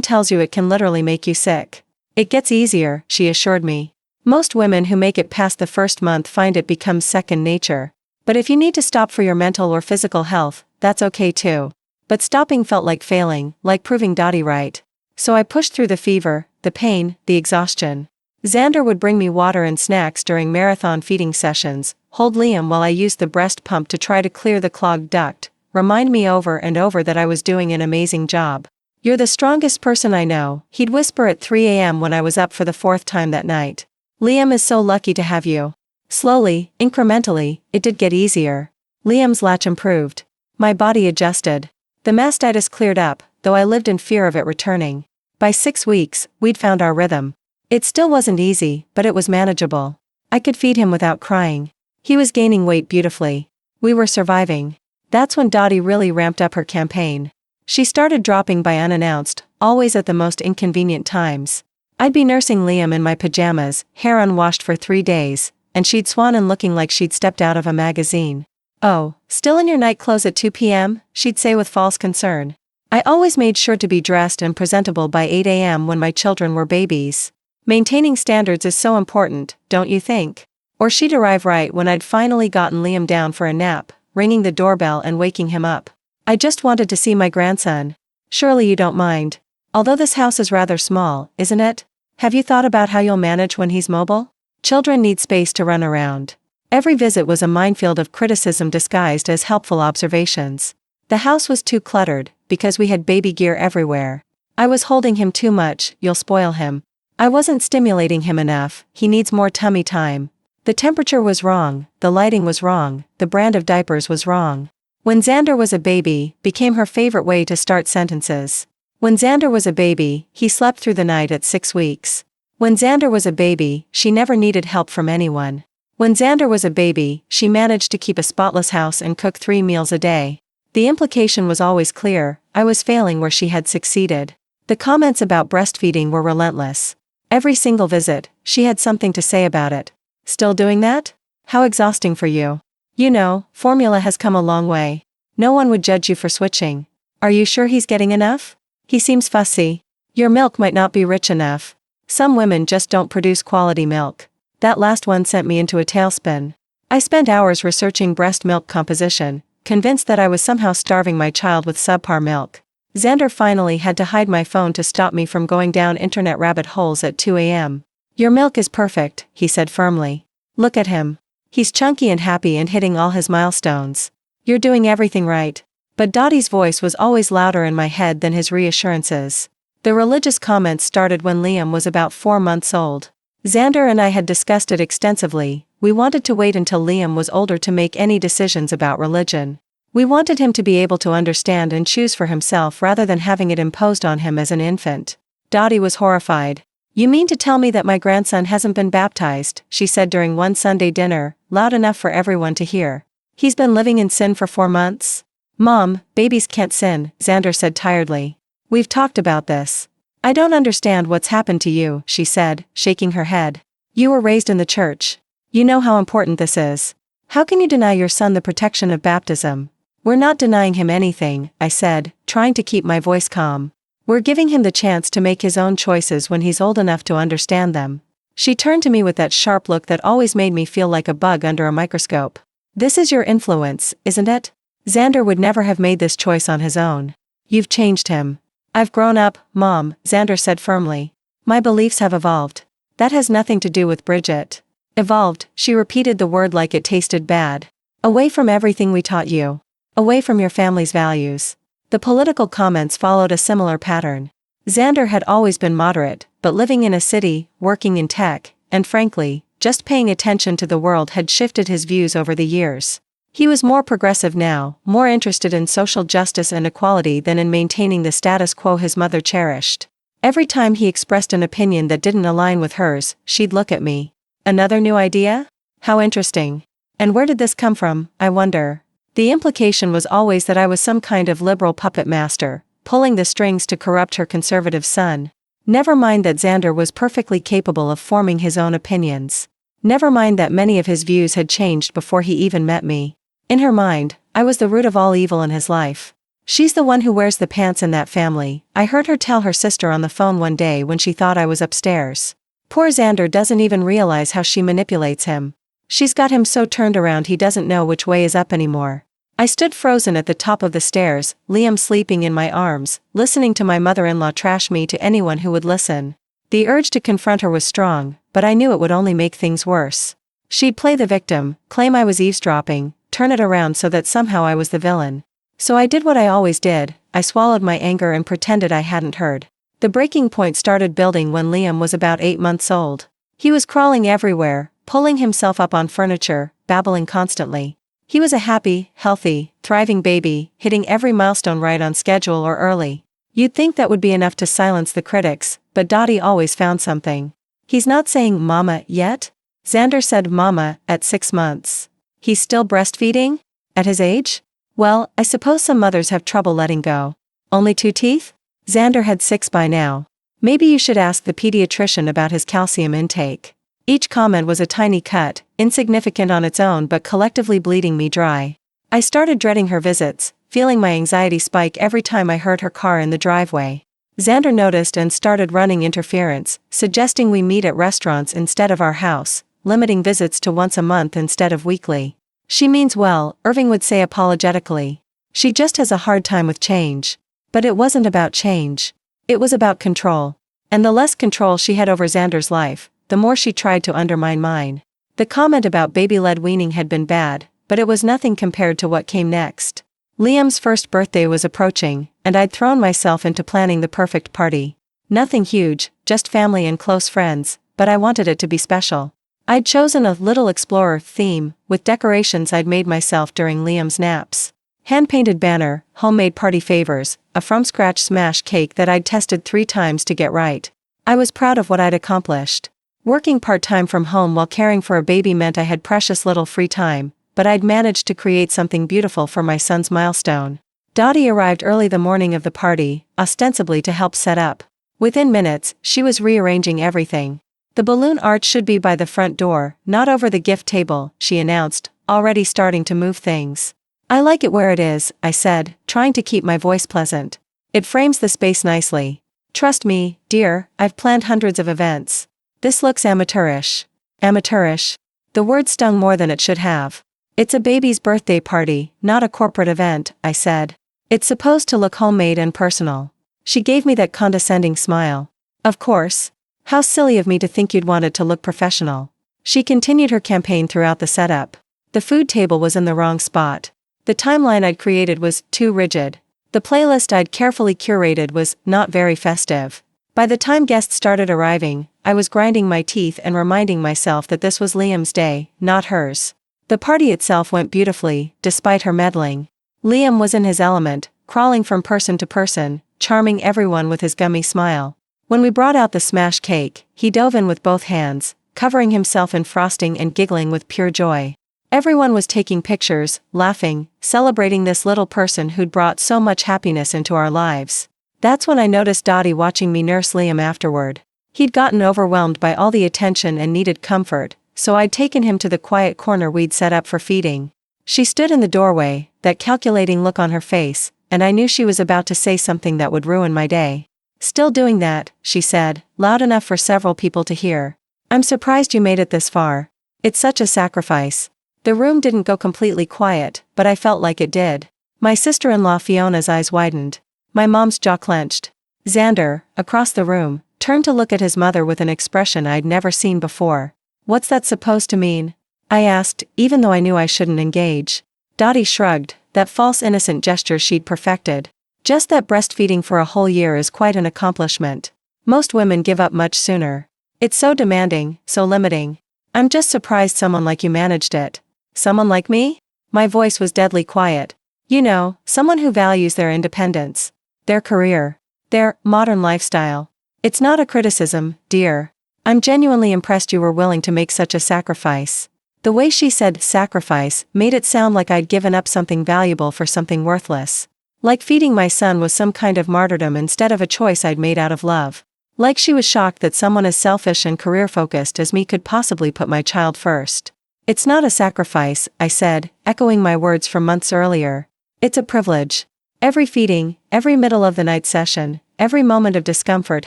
tells you it can literally make you sick. It gets easier, she assured me. Most women who make it past the first month find it becomes second nature. But if you need to stop for your mental or physical health, that's okay too. But stopping felt like failing, like proving Dottie right. So I pushed through the fever, the pain, the exhaustion. Xander would bring me water and snacks during marathon feeding sessions, hold Liam while I used the breast pump to try to clear the clogged duct, remind me over and over that I was doing an amazing job. You're the strongest person I know, he'd whisper at 3 a.m. when I was up for the 4th time that night. Liam is so lucky to have you. Slowly, incrementally, it did get easier. Liam's latch improved. My body adjusted. The mastitis cleared up, though I lived in fear of it returning. By 6 weeks, we'd found our rhythm. It still wasn't easy, but it was manageable. I could feed him without crying. He was gaining weight beautifully. We were surviving. That's when Dottie really ramped up her campaign. She started dropping by unannounced, always at the most inconvenient times. I'd be nursing Liam in my pajamas, hair unwashed for 3 days, and she'd swan in looking like she'd stepped out of a magazine. "Oh, still in your night clothes at 2 p.m., she'd say with false concern. I always made sure to be dressed and presentable by 8 a.m. when my children were babies. Maintaining standards is so important, don't you think? Or she'd arrive right when I'd finally gotten Liam down for a nap, ringing the doorbell and waking him up. I just wanted to see my grandson. Surely you don't mind. Although this house is rather small, isn't it? Have you thought about how you'll manage when he's mobile? Children need space to run around." Every visit was a minefield of criticism disguised as helpful observations. The house was too cluttered, because we had baby gear everywhere. I was holding him too much, you'll spoil him. I wasn't stimulating him enough, he needs more tummy time. The temperature was wrong, the lighting was wrong, the brand of diapers was wrong. When Xander was a baby, became her favorite way to start sentences. When Xander was a baby, he slept through the night at 6 weeks. When Xander was a baby, she never needed help from anyone. When Xander was a baby, she managed to keep a spotless house and cook 3 meals a day. The implication was always clear, I was failing where she had succeeded. The comments about breastfeeding were relentless. Every single visit, she had something to say about it. Still doing that? How exhausting for you. You know, formula has come a long way. No one would judge you for switching. Are you sure he's getting enough? He seems fussy. Your milk might not be rich enough. Some women just don't produce quality milk. That last one sent me into a tailspin. I spent hours researching breast milk composition, convinced that I was somehow starving my child with subpar milk. Xander finally had to hide my phone to stop me from going down internet rabbit holes at 2 a.m. Your milk is perfect, he said firmly. Look at him. He's chunky and happy and hitting all his milestones. You're doing everything right. But Dottie's voice was always louder in my head than his reassurances. The religious comments started when Liam was about 4 months old. Xander and I had discussed it extensively. We wanted to wait until Liam was older to make any decisions about religion. We wanted him to be able to understand and choose for himself rather than having it imposed on him as an infant. Dottie was horrified. You mean to tell me that my grandson hasn't been baptized, she said during one Sunday dinner, loud enough for everyone to hear. He's been living in sin for 4 months? Mom, babies can't sin, Xander said tiredly. We've talked about this. I don't understand what's happened to you, she said, shaking her head. You were raised in the church. You know how important this is. How can you deny your son the protection of baptism? We're not denying him anything, I said, trying to keep my voice calm. We're giving him the chance to make his own choices when he's old enough to understand them. She turned to me with that sharp look that always made me feel like a bug under a microscope. This is your influence, isn't it? Xander would never have made this choice on his own. You've changed him. I've grown up, Mom, Xander said firmly. My beliefs have evolved. That has nothing to do with Bridget. Evolved, she repeated the word like it tasted bad. Away from everything we taught you. Away from your family's values. The political comments followed a similar pattern. Xander had always been moderate, but living in a city, working in tech, and frankly, just paying attention to the world had shifted his views over the years. He was more progressive now, more interested in social justice and equality than in maintaining the status quo his mother cherished. Every time he expressed an opinion that didn't align with hers, she'd look at me. Another new idea? How interesting. And where did this come from, I wonder? The implication was always that I was some kind of liberal puppet master, pulling the strings to corrupt her conservative son. Never mind that Xander was perfectly capable of forming his own opinions. Never mind that many of his views had changed before he even met me. In her mind, I was the root of all evil in his life. She's the one who wears the pants in that family, I heard her tell her sister on the phone one day when she thought I was upstairs. Poor Xander doesn't even realize how she manipulates him. She's got him so turned around he doesn't know which way is up anymore. I stood frozen at the top of the stairs, Liam sleeping in my arms, listening to my mother-in-law trash me to anyone who would listen. The urge to confront her was strong, but I knew it would only make things worse. She'd play the victim, claim I was eavesdropping, turn it around so that somehow I was the villain. So I did what I always did, I swallowed my anger and pretended I hadn't heard. The breaking point started building when Liam was about 8 months old. He was crawling everywhere, pulling himself up on furniture, babbling constantly. He was a happy, healthy, thriving baby, hitting every milestone right on schedule or early. You'd think that would be enough to silence the critics, but Dottie always found something. He's not saying mama yet? Xander said mama at 6 months. He's still breastfeeding? At his age? Well, I suppose some mothers have trouble letting go. Only 2 teeth? Xander had 6 by now. Maybe you should ask the pediatrician about his calcium intake. Each comment was a tiny cut, insignificant on its own but collectively bleeding me dry. I started dreading her visits, feeling my anxiety spike every time I heard her car in the driveway. Xander noticed and started running interference, suggesting we meet at restaurants instead of our house, limiting visits to once a month instead of weekly. She means well, Irving would say apologetically. She just has a hard time with change. But it wasn't about change. It was about control. And the less control she had over Xander's life, the more she tried to undermine mine. The comment about baby-led weaning had been bad, but it was nothing compared to what came next. Liam's first birthday was approaching, and I'd thrown myself into planning the perfect party. Nothing huge, just family and close friends, but I wanted it to be special. I'd chosen a Little Explorer theme, with decorations I'd made myself during Liam's naps. Hand-painted banner, homemade party favors, a from-scratch smash cake that I'd tested 3 times to get right. I was proud of what I'd accomplished. Working part-time from home while caring for a baby meant I had precious little free time, but I'd managed to create something beautiful for my son's milestone. Dottie arrived early the morning of the party, ostensibly to help set up. Within minutes, she was rearranging everything. The balloon arch should be by the front door, not over the gift table, she announced, already starting to move things. I like it where it is, I said, trying to keep my voice pleasant. It frames the space nicely. Trust me, dear, I've planned hundreds of events. This looks amateurish. Amateurish? The word stung more than it should have. It's a baby's birthday party, not a corporate event, I said. It's supposed to look homemade and personal. She gave me that condescending smile. Of course. How silly of me to think you'd want it to look professional. She continued her campaign throughout the setup. The food table was in the wrong spot. The timeline I'd created was too rigid. The playlist I'd carefully curated was not very festive. By the time guests started arriving, I was grinding my teeth and reminding myself that this was Liam's day, not hers. The party itself went beautifully, despite her meddling. Liam was in his element, crawling from person to person, charming everyone with his gummy smile. When we brought out the smash cake, he dove in with both hands, covering himself in frosting and giggling with pure joy. Everyone was taking pictures, laughing, celebrating this little person who'd brought so much happiness into our lives. That's when I noticed Dottie watching me nurse Liam afterward. He'd gotten overwhelmed by all the attention and needed comfort, so I'd taken him to the quiet corner we'd set up for feeding. She stood in the doorway, that calculating look on her face, and I knew she was about to say something that would ruin my day. Still doing that, she said, loud enough for several people to hear. I'm surprised you made it this far. It's such a sacrifice. The room didn't go completely quiet, but I felt like it did. My sister-in-law Fiona's eyes widened. My mom's jaw clenched. Xander, across the room, turned to look at his mother with an expression I'd never seen before. What's that supposed to mean? I asked, even though I knew I shouldn't engage. Dottie shrugged, that false innocent gesture she'd perfected. Just that breastfeeding for a whole year is quite an accomplishment. Most women give up much sooner. It's so demanding, so limiting. I'm just surprised someone like you managed it. Someone like me? My voice was deadly quiet. You know, someone who values their independence, their career, their modern lifestyle. It's not a criticism, dear. I'm genuinely impressed you were willing to make such a sacrifice. The way she said sacrifice made it sound like I'd given up something valuable for something worthless. Like feeding my son was some kind of martyrdom instead of a choice I'd made out of love. Like she was shocked that someone as selfish and career-focused as me could possibly put my child first. It's not a sacrifice, I said, echoing my words from months earlier. It's a privilege. Every feeding, every middle of the night session, every moment of discomfort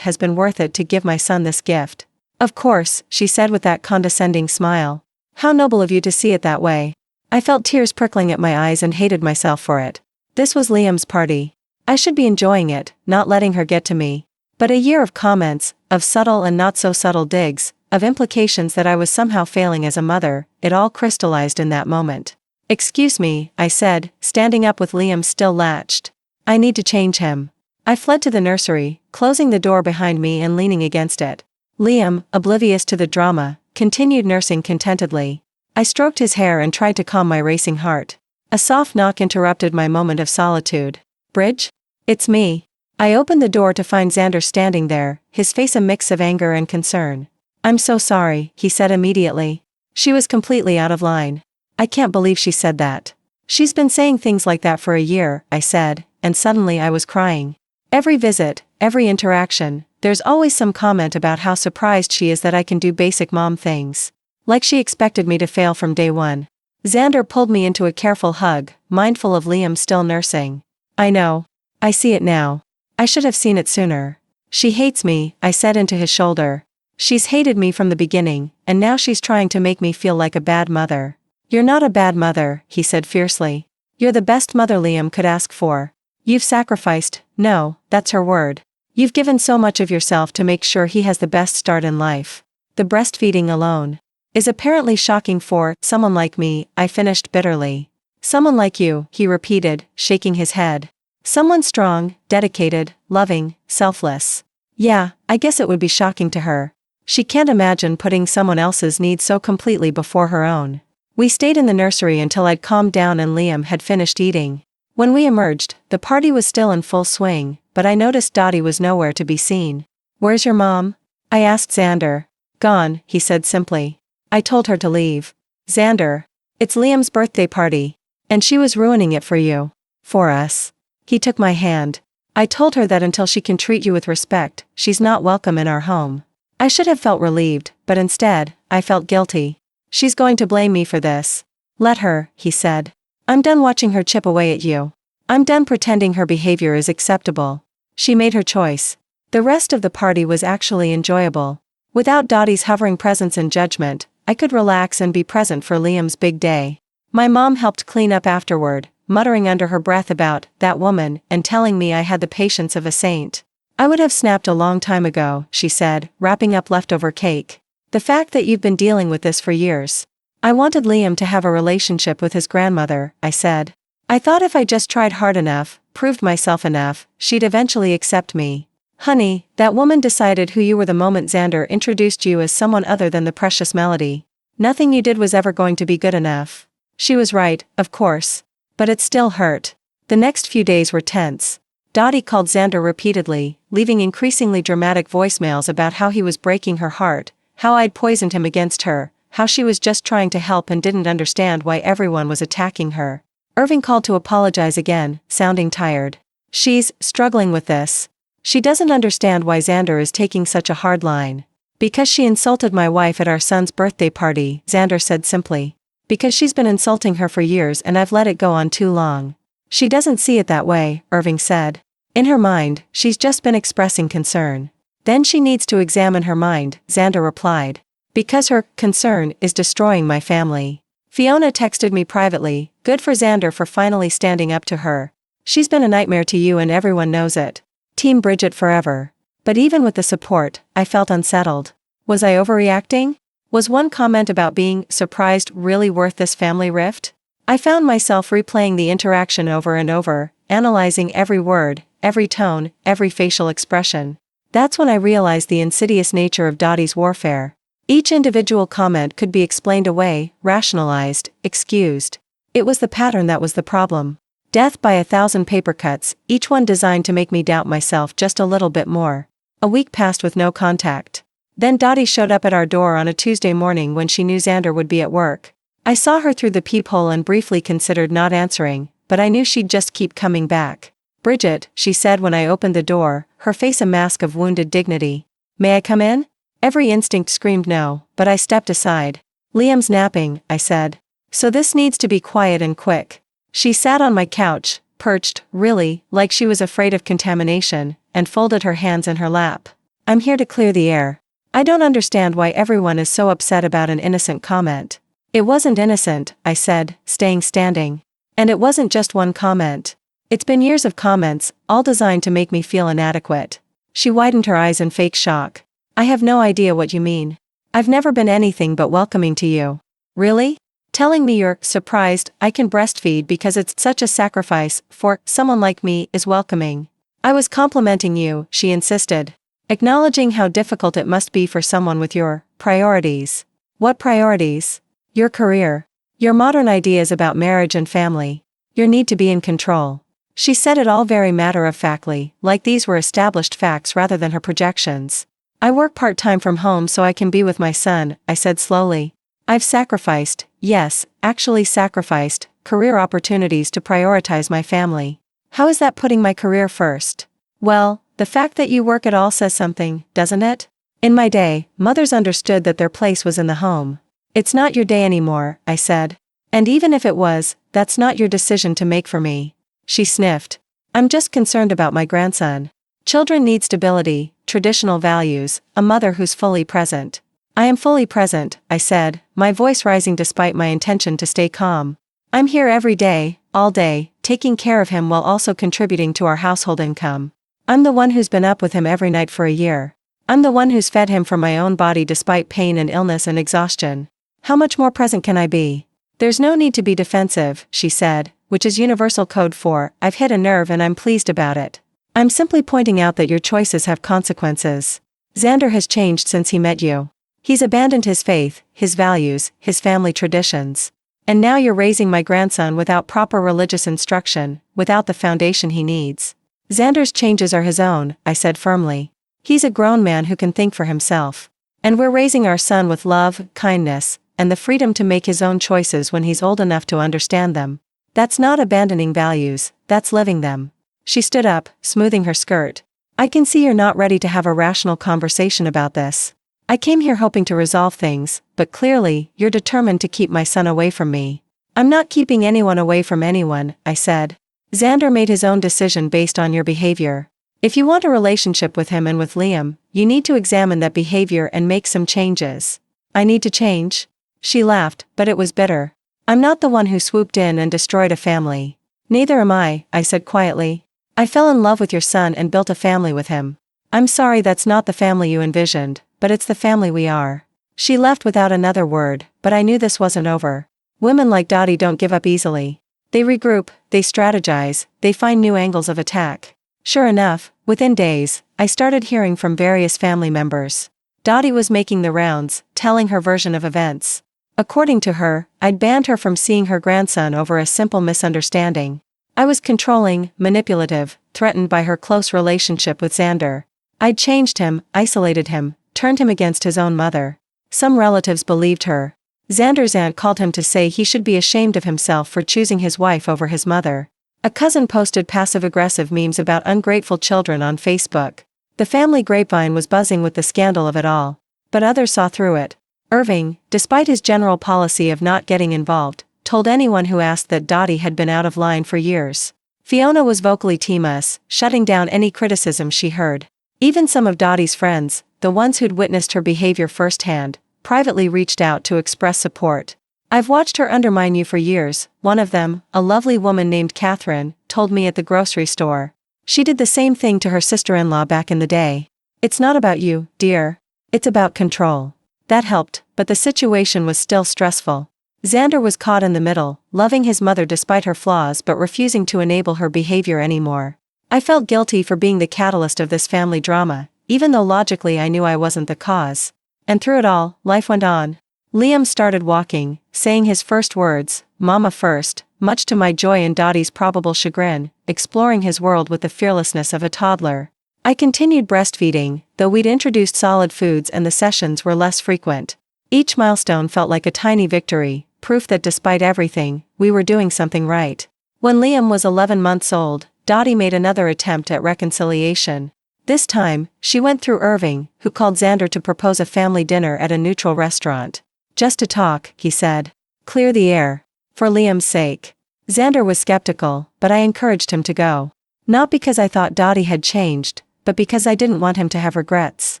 has been worth it to give my son this gift. Of course, she said with that condescending smile. How noble of you to see it that way. I felt tears prickling at my eyes and hated myself for it. This was Liam's party. I should be enjoying it, not letting her get to me. But a year of comments, of subtle and not so subtle digs, of implications that I was somehow failing as a mother, it all crystallized in that moment. Excuse me, I said, standing up with Liam still latched. I need to change him. I fled to the nursery, closing the door behind me and leaning against it. Liam, oblivious to the drama, continued nursing contentedly. I stroked his hair and tried to calm my racing heart. A soft knock interrupted my moment of solitude. Bridge? It's me. I opened the door to find Xander standing there, his face a mix of anger and concern. I'm so sorry, he said immediately. She was completely out of line. I can't believe she said that. She's been saying things like that for a year, I said, and suddenly I was crying. Every visit, every interaction, there's always some comment about how surprised she is that I can do basic mom things. Like she expected me to fail from day one. Xander pulled me into a careful hug, mindful of Liam still nursing. I know. I see it now. I should have seen it sooner. She hates me, I said into his shoulder. She's hated me from the beginning, and now she's trying to make me feel like a bad mother. You're not a bad mother, he said fiercely. You're the best mother Liam could ask for. You've sacrificed, no, that's her word. You've given so much of yourself to make sure he has the best start in life. The breastfeeding alone is apparently shocking for someone like me, I finished bitterly. Someone like you, he repeated, shaking his head. Someone strong, dedicated, loving, selfless. Yeah, I guess it would be shocking to her. She can't imagine putting someone else's needs so completely before her own. We stayed in the nursery until I'd calmed down and Liam had finished eating. When we emerged, the party was still in full swing, but I noticed Dottie was nowhere to be seen. Where's your mom? I asked Xander. Gone, he said simply. I told her to leave. Xander. It's Liam's birthday party. And she was ruining it for you. For us. He took my hand. I told her that until she can treat you with respect, she's not welcome in our home. I should have felt relieved, but instead, I felt guilty. She's going to blame me for this. Let her, he said. I'm done watching her chip away at you. I'm done pretending her behavior is acceptable. She made her choice. The rest of the party was actually enjoyable. Without Dottie's hovering presence and judgment, I could relax and be present for Liam's big day. My mom helped clean up afterward, muttering under her breath about that woman and telling me I had the patience of a saint. I would have snapped a long time ago, she said, wrapping up leftover cake. The fact that you've been dealing with this for years. I wanted Liam to have a relationship with his grandmother, I said. I thought if I just tried hard enough, proved myself enough, she'd eventually accept me. Honey, that woman decided who you were the moment Xander introduced you as someone other than the precious Melody. Nothing you did was ever going to be good enough. She was right, of course. But it still hurt. The next few days were tense. Dottie called Xander repeatedly, leaving increasingly dramatic voicemails about how he was breaking her heart, how I'd poisoned him against her, how she was just trying to help and didn't understand why everyone was attacking her. Irving called to apologize again, sounding tired. She's struggling with this. She doesn't understand why Xander is taking such a hard line. Because she insulted my wife at our son's birthday party, Xander said simply. Because she's been insulting her for years and I've let it go on too long. She doesn't see it that way, Irving said. In her mind, she's just been expressing concern. Then she needs to examine her mind, Xander replied. Because her concern is destroying my family. Fiona texted me privately, good for Xander for finally standing up to her. She's been a nightmare to you and everyone knows it. Team Bridget forever. But even with the support, I felt unsettled. Was I overreacting? Was one comment about being surprised really worth this family rift? I found myself replaying the interaction over and over, analyzing every word, every tone, every facial expression. That's when I realized the insidious nature of Dottie's warfare. Each individual comment could be explained away, rationalized, excused. It was the pattern that was the problem. Death by 1,000 paper cuts, each one designed to make me doubt myself just a little bit more. A week passed with no contact. Then Dottie showed up at our door on a Tuesday morning when she knew Xander would be at work. I saw her through the peephole and briefly considered not answering, but I knew she'd just keep coming back. Bridget, she said when I opened the door, her face a mask of wounded dignity. May I come in? Every instinct screamed no, but I stepped aside. Liam's napping, I said. So this needs to be quiet and quick. She sat on my couch, perched, really, like she was afraid of contamination, and folded her hands in her lap. I'm here to clear the air. I don't understand why everyone is so upset about an innocent comment. It wasn't innocent, I said, staying standing. And it wasn't just one comment. It's been years of comments, all designed to make me feel inadequate. She widened her eyes in fake shock. I have no idea what you mean. I've never been anything but welcoming to you. Really? Telling me you're surprised I can breastfeed because it's such a sacrifice for someone like me is welcoming. I was complimenting you, she insisted. Acknowledging how difficult it must be for someone with your priorities. What priorities? Your career. Your modern ideas about marriage and family. Your need to be in control. She said it all very matter-of-factly, like these were established facts rather than her projections. I work part-time from home so I can be with my son, I said slowly. I've sacrificed, yes, actually sacrificed, career opportunities to prioritize my family. How is that putting my career first? Well, the fact that you work at all says something, doesn't it? In my day, mothers understood that their place was in the home. It's not your day anymore, I said. And even if it was, that's not your decision to make for me. She sniffed. I'm just concerned about my grandson. Children need stability, traditional values, a mother who's fully present. I am fully present, I said, my voice rising despite my intention to stay calm. I'm here every day, all day, taking care of him while also contributing to our household income. I'm the one who's been up with him every night for a year. I'm the one who's fed him from my own body despite pain and illness and exhaustion. How much more present can I be? There's no need to be defensive, she said, which is universal code for, I've hit a nerve and I'm pleased about it. I'm simply pointing out that your choices have consequences. Xander has changed since he met you. He's abandoned his faith, his values, his family traditions. And now you're raising my grandson without proper religious instruction, without the foundation he needs. Xander's changes are his own, I said firmly. He's a grown man who can think for himself. And we're raising our son with love, kindness, and the freedom to make his own choices when he's old enough to understand them. That's not abandoning values, that's living them. She stood up, smoothing her skirt. I can see you're not ready to have a rational conversation about this. I came here hoping to resolve things, but clearly, you're determined to keep my son away from me. I'm not keeping anyone away from anyone, I said. Xander made his own decision based on your behavior. If you want a relationship with him and with Liam, you need to examine that behavior and make some changes. I need to change? She laughed, but it was bitter. I'm not the one who swooped in and destroyed a family. Neither am I said quietly. I fell in love with your son and built a family with him. I'm sorry that's not the family you envisioned, but it's the family we are. She left without another word, but I knew this wasn't over. Women like Dottie don't give up easily. They regroup, they strategize, they find new angles of attack. Sure enough, within days, I started hearing from various family members. Dottie was making the rounds, telling her version of events. According to her, I'd banned her from seeing her grandson over a simple misunderstanding. I was controlling, manipulative, threatened by her close relationship with Xander. I'd changed him, isolated him, turned him against his own mother. Some relatives believed her. Xander's aunt called him to say he should be ashamed of himself for choosing his wife over his mother. A cousin posted passive-aggressive memes about ungrateful children on Facebook. The family grapevine was buzzing with the scandal of it all. But others saw through it. Irving, despite his general policy of not getting involved, told anyone who asked that Dottie had been out of line for years. Fiona was vocally Team Us, shutting down any criticism she heard. Even some of Dottie's friends, the ones who'd witnessed her behavior firsthand, privately reached out to express support. I've watched her undermine you for years, one of them, a lovely woman named Catherine, told me at the grocery store. She did the same thing to her sister-in-law back in the day. It's not about you, dear. It's about control. That helped, but the situation was still stressful. Xander was caught in the middle, loving his mother despite her flaws but refusing to enable her behavior anymore. I felt guilty for being the catalyst of this family drama, even though logically I knew I wasn't the cause. And through it all, life went on. Liam started walking, saying his first words, "Mama first," much to my joy and Dottie's probable chagrin, exploring his world with the fearlessness of a toddler. I continued breastfeeding, though we'd introduced solid foods and the sessions were less frequent. Each milestone felt like a tiny victory, proof that despite everything, we were doing something right. When Liam was 11 months old, Dottie made another attempt at reconciliation. This time, she went through Irving, who called Xander to propose a family dinner at a neutral restaurant. Just to talk, he said. Clear the air. For Liam's sake. Xander was skeptical, but I encouraged him to go. Not because I thought Dottie had changed, but because I didn't want him to have regrets.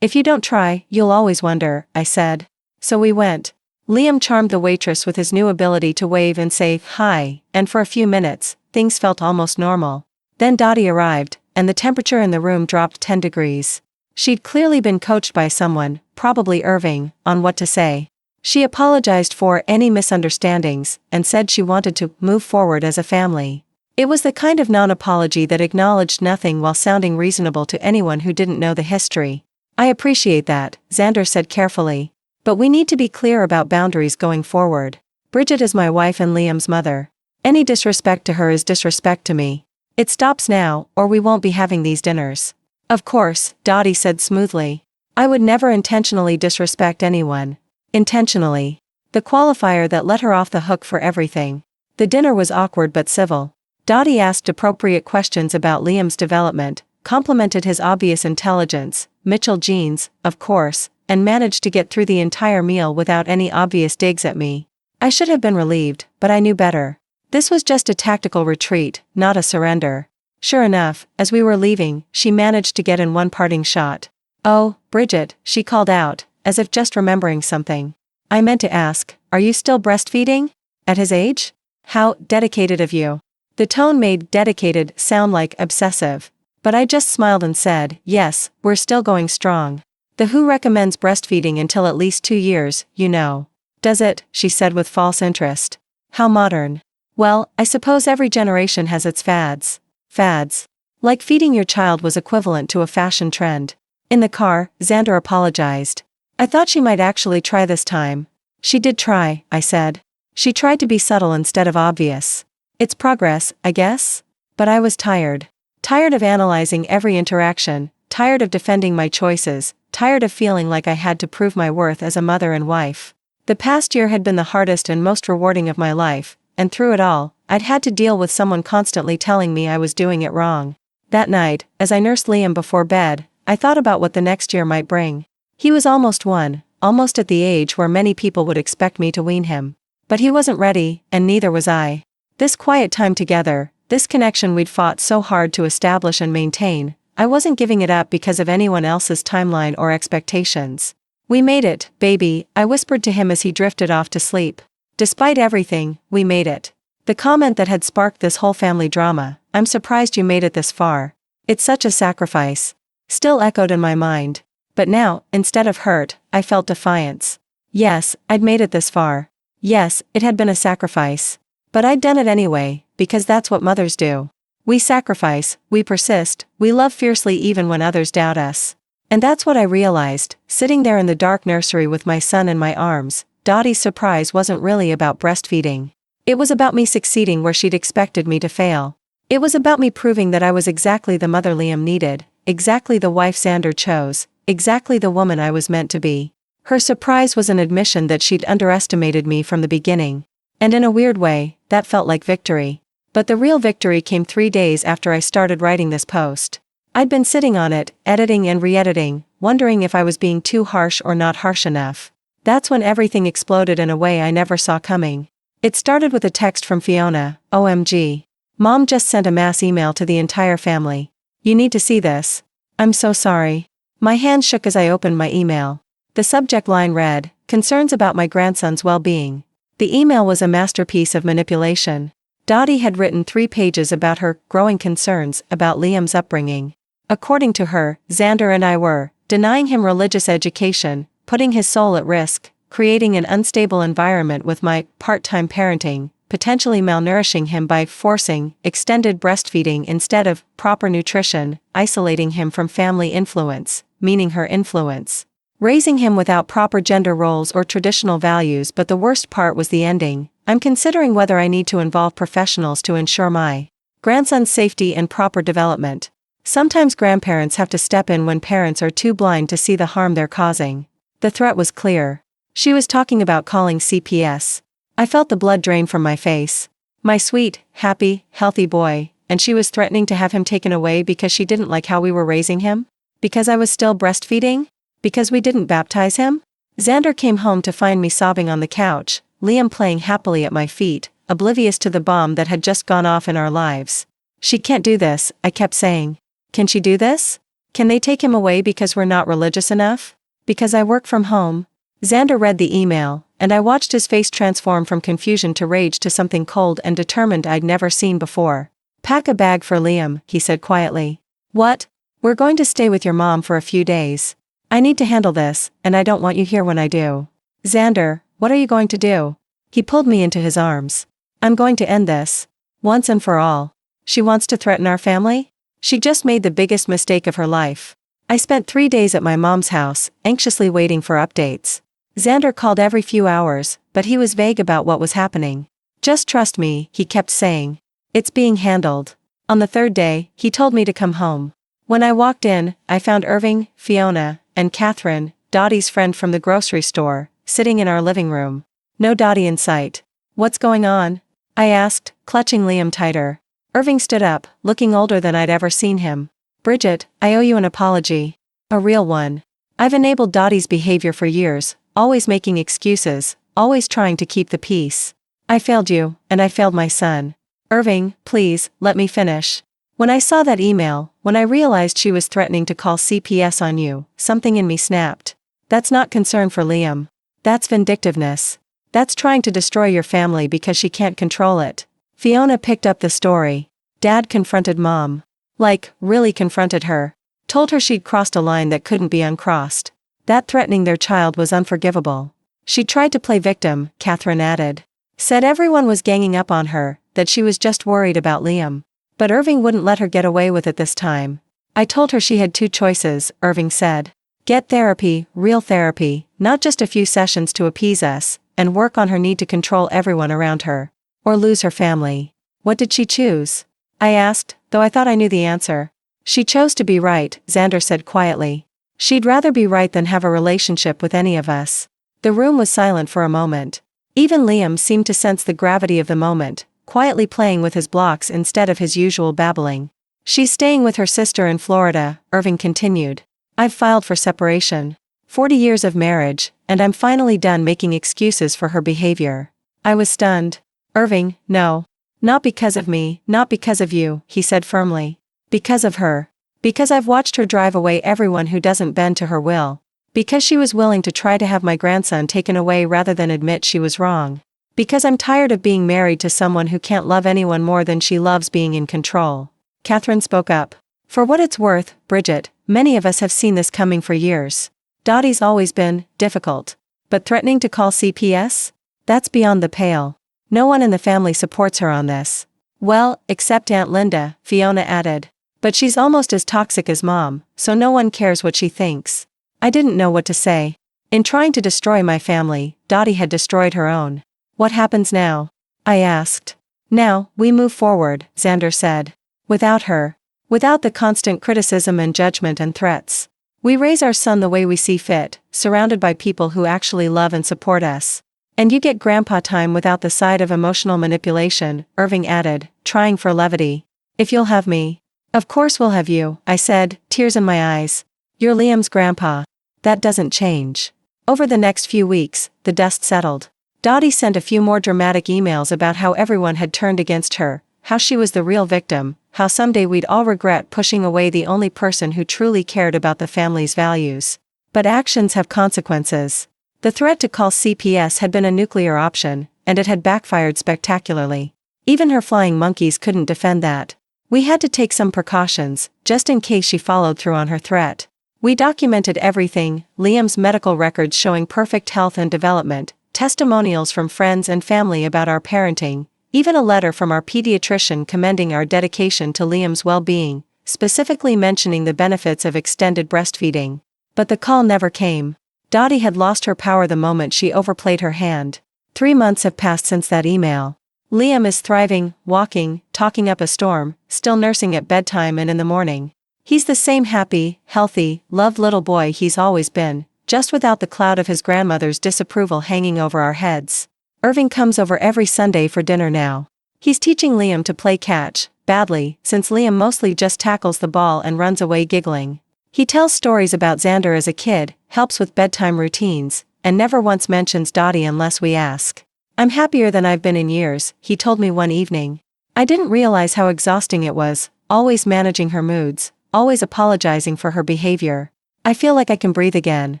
If you don't try, you'll always wonder, I said. So we went. Liam charmed the waitress with his new ability to wave and say hi, and for a few minutes, things felt almost normal. Then Dottie arrived, and the temperature in the room dropped 10 degrees. She'd clearly been coached by someone, probably Irving, on what to say. She apologized for any misunderstandings, and said she wanted to move forward as a family. It was the kind of non-apology that acknowledged nothing while sounding reasonable to anyone who didn't know the history. I appreciate that, Xander said carefully. But we need to be clear about boundaries going forward. Bridget is my wife and Liam's mother. Any disrespect to her is disrespect to me. It stops now, or we won't be having these dinners. Of course, Dottie said smoothly. I would never intentionally disrespect anyone. Intentionally. The qualifier that let her off the hook for everything. The dinner was awkward but civil. Dottie asked appropriate questions about Liam's development, complimented his obvious intelligence, Mitchell genes, of course, and managed to get through the entire meal without any obvious digs at me. I should have been relieved, but I knew better. This was just a tactical retreat, not a surrender. Sure enough, as we were leaving, she managed to get in one parting shot. Oh, Bridget, she called out, as if just remembering something. I meant to ask, are you still breastfeeding? At his age? How dedicated of you. The tone made dedicated sound like obsessive. But I just smiled and said, yes, we're still going strong. The WHO recommends breastfeeding until at least 2 years, you know. Does it? She said with false interest. How modern. Well, I suppose every generation has its fads. Fads. Like feeding your child was equivalent to a fashion trend. In the car, Xander apologized. I thought she might actually try this time. She did try, I said. She tried to be subtle instead of obvious. It's progress, I guess? But I was tired. Tired of analyzing every interaction, tired of defending my choices, tired of feeling like I had to prove my worth as a mother and wife. The past year had been the hardest and most rewarding of my life, and through it all, I'd had to deal with someone constantly telling me I was doing it wrong. That night, as I nursed Liam before bed, I thought about what the next year might bring. He was almost 1, almost at the age where many people would expect me to wean him. But he wasn't ready, and neither was I. This quiet time together, this connection we'd fought so hard to establish and maintain, I wasn't giving it up because of anyone else's timeline or expectations. We made it, baby, I whispered to him as he drifted off to sleep. Despite everything, we made it. The comment that had sparked this whole family drama, I'm surprised you made it this far. It's such a sacrifice. Still echoed in my mind. But now, instead of hurt, I felt defiance. Yes, I'd made it this far. Yes, it had been a sacrifice. But I'd done it anyway, because that's what mothers do. We sacrifice, we persist, we love fiercely even when others doubt us. And that's what I realized, sitting there in the dark nursery with my son in my arms. Dottie's surprise wasn't really about breastfeeding. It was about me succeeding where she'd expected me to fail. It was about me proving that I was exactly the mother Liam needed, exactly the wife Xander chose, exactly the woman I was meant to be. Her surprise was an admission that she'd underestimated me from the beginning. And in a weird way, that felt like victory. But the real victory came 3 days after I started writing this post. I'd been sitting on it, editing and re-editing, wondering if I was being too harsh or not harsh enough. That's when everything exploded in a way I never saw coming. It started with a text from Fiona, OMG. Mom just sent a mass email to the entire family. You need to see this. I'm so sorry. My hand shook as I opened my email. The subject line read, concerns about my grandson's well-being. The email was a masterpiece of manipulation. Dottie had written 3 pages about her growing concerns about Liam's upbringing. According to her, Xander and I were denying him religious education, putting his soul at risk, creating an unstable environment with my part-time parenting, potentially malnourishing him by forcing extended breastfeeding instead of proper nutrition, isolating him from family influence, meaning her influence, raising him without proper gender roles or traditional values. But the worst part was the ending. I'm considering whether I need to involve professionals to ensure my grandson's safety and proper development. Sometimes grandparents have to step in when parents are too blind to see the harm they're causing. The threat was clear. She was talking about calling CPS. I felt the blood drain from my face. My sweet, happy, healthy boy, and she was threatening to have him taken away because she didn't like how we were raising him? Because I was still breastfeeding? Because we didn't baptize him? Xander came home to find me sobbing on the couch, Liam playing happily at my feet, oblivious to the bomb that had just gone off in our lives. She can't do this, I kept saying. Can she do this? Can they take him away because we're not religious enough? Because I work from home? Xander read the email, and I watched his face transform from confusion to rage to something cold and determined I'd never seen before. Pack a bag for Liam, he said quietly. What? We're going to stay with your mom for a few days. I need to handle this, and I don't want you here when I do. Xander, what are you going to do? He pulled me into his arms. I'm going to end this. Once and for all. She wants to threaten our family? She just made the biggest mistake of her life. I spent 3 days at my mom's house, anxiously waiting for updates. Xander called every few hours, but he was vague about what was happening. Just trust me, he kept saying. It's being handled. On the 3rd day, he told me to come home. When I walked in, I found Irving, Fiona, and Catherine, Dottie's friend from the grocery store, sitting in our living room. No Dottie in sight. What's going on? I asked, clutching Liam tighter. Irving stood up, looking older than I'd ever seen him. Bridget, I owe you an apology. A real one. I've enabled Dottie's behavior for years, always making excuses, always trying to keep the peace. I failed you, and I failed my son. Irving, please, let me finish. When I saw that email, when I realized she was threatening to call CPS on you, something in me snapped. That's not concern for Liam. That's vindictiveness. That's trying to destroy your family because she can't control it. Fiona picked up the story. Dad confronted Mom. Like, really confronted her. Told her she'd crossed a line that couldn't be uncrossed. That threatening their child was unforgivable. She tried to play victim, Catherine added. Said everyone was ganging up on her, that she was just worried about Liam. But Irving wouldn't let her get away with it this time. I told her she had 2 choices, Irving said. Get therapy, real therapy, not just a few sessions to appease us, and work on her need to control everyone around her. Or lose her family. What did she choose? I asked, though I thought I knew the answer. She chose to be right, Xander said quietly. She'd rather be right than have a relationship with any of us. The room was silent for a moment. Even Liam seemed to sense the gravity of the moment, quietly playing with his blocks instead of his usual babbling. She's staying with her sister in Florida, Irving continued. I've filed for separation. 40 years of marriage, and I'm finally done making excuses for her behavior. I was stunned. Irving, no. Not because of me, not because of you, he said firmly. Because of her. Because I've watched her drive away everyone who doesn't bend to her will. Because she was willing to try to have my grandson taken away rather than admit she was wrong. Because I'm tired of being married to someone who can't love anyone more than she loves being in control. Catherine spoke up. For what it's worth, Bridget, many of us have seen this coming for years. Dottie's always been difficult. But threatening to call CPS? That's beyond the pale. No one in the family supports her on this. Well, except Aunt Linda, Fiona added. But she's almost as toxic as Mom, so no one cares what she thinks. I didn't know what to say. In trying to destroy my family, Dottie had destroyed her own. What happens now? I asked. Now, we move forward, Xander said. Without her. Without the constant criticism and judgment and threats. We raise our son the way we see fit, surrounded by people who actually love and support us. And you get grandpa time without the side of emotional manipulation, Irving added, trying for levity. If you'll have me. Of course we'll have you, I said, tears in my eyes. You're Liam's grandpa. That doesn't change. Over the next few weeks, the dust settled. Dottie sent a few more dramatic emails about how everyone had turned against her, how she was the real victim, how someday we'd all regret pushing away the only person who truly cared about the family's values. But actions have consequences. The threat to call CPS had been a nuclear option, and it had backfired spectacularly. Even her flying monkeys couldn't defend that. We had to take some precautions, just in case she followed through on her threat. We documented everything, Liam's medical records showing perfect health and development, testimonials from friends and family about our parenting, even a letter from our pediatrician commending our dedication to Liam's well-being, specifically mentioning the benefits of extended breastfeeding. But the call never came. Dottie had lost her power the moment she overplayed her hand. 3 months have passed since that email. Liam is thriving, walking, talking up a storm, still nursing at bedtime and in the morning. He's the same happy, healthy, loved little boy he's always been, just without the cloud of his grandmother's disapproval hanging over our heads. Irving comes over every Sunday for dinner now. He's teaching Liam to play catch, badly, since Liam mostly just tackles the ball and runs away giggling. He tells stories about Xander as a kid, helps with bedtime routines, and never once mentions Dottie unless we ask. I'm happier than I've been in years, he told me one evening. I didn't realize how exhausting it was, always managing her moods, always apologizing for her behavior. I feel like I can breathe again.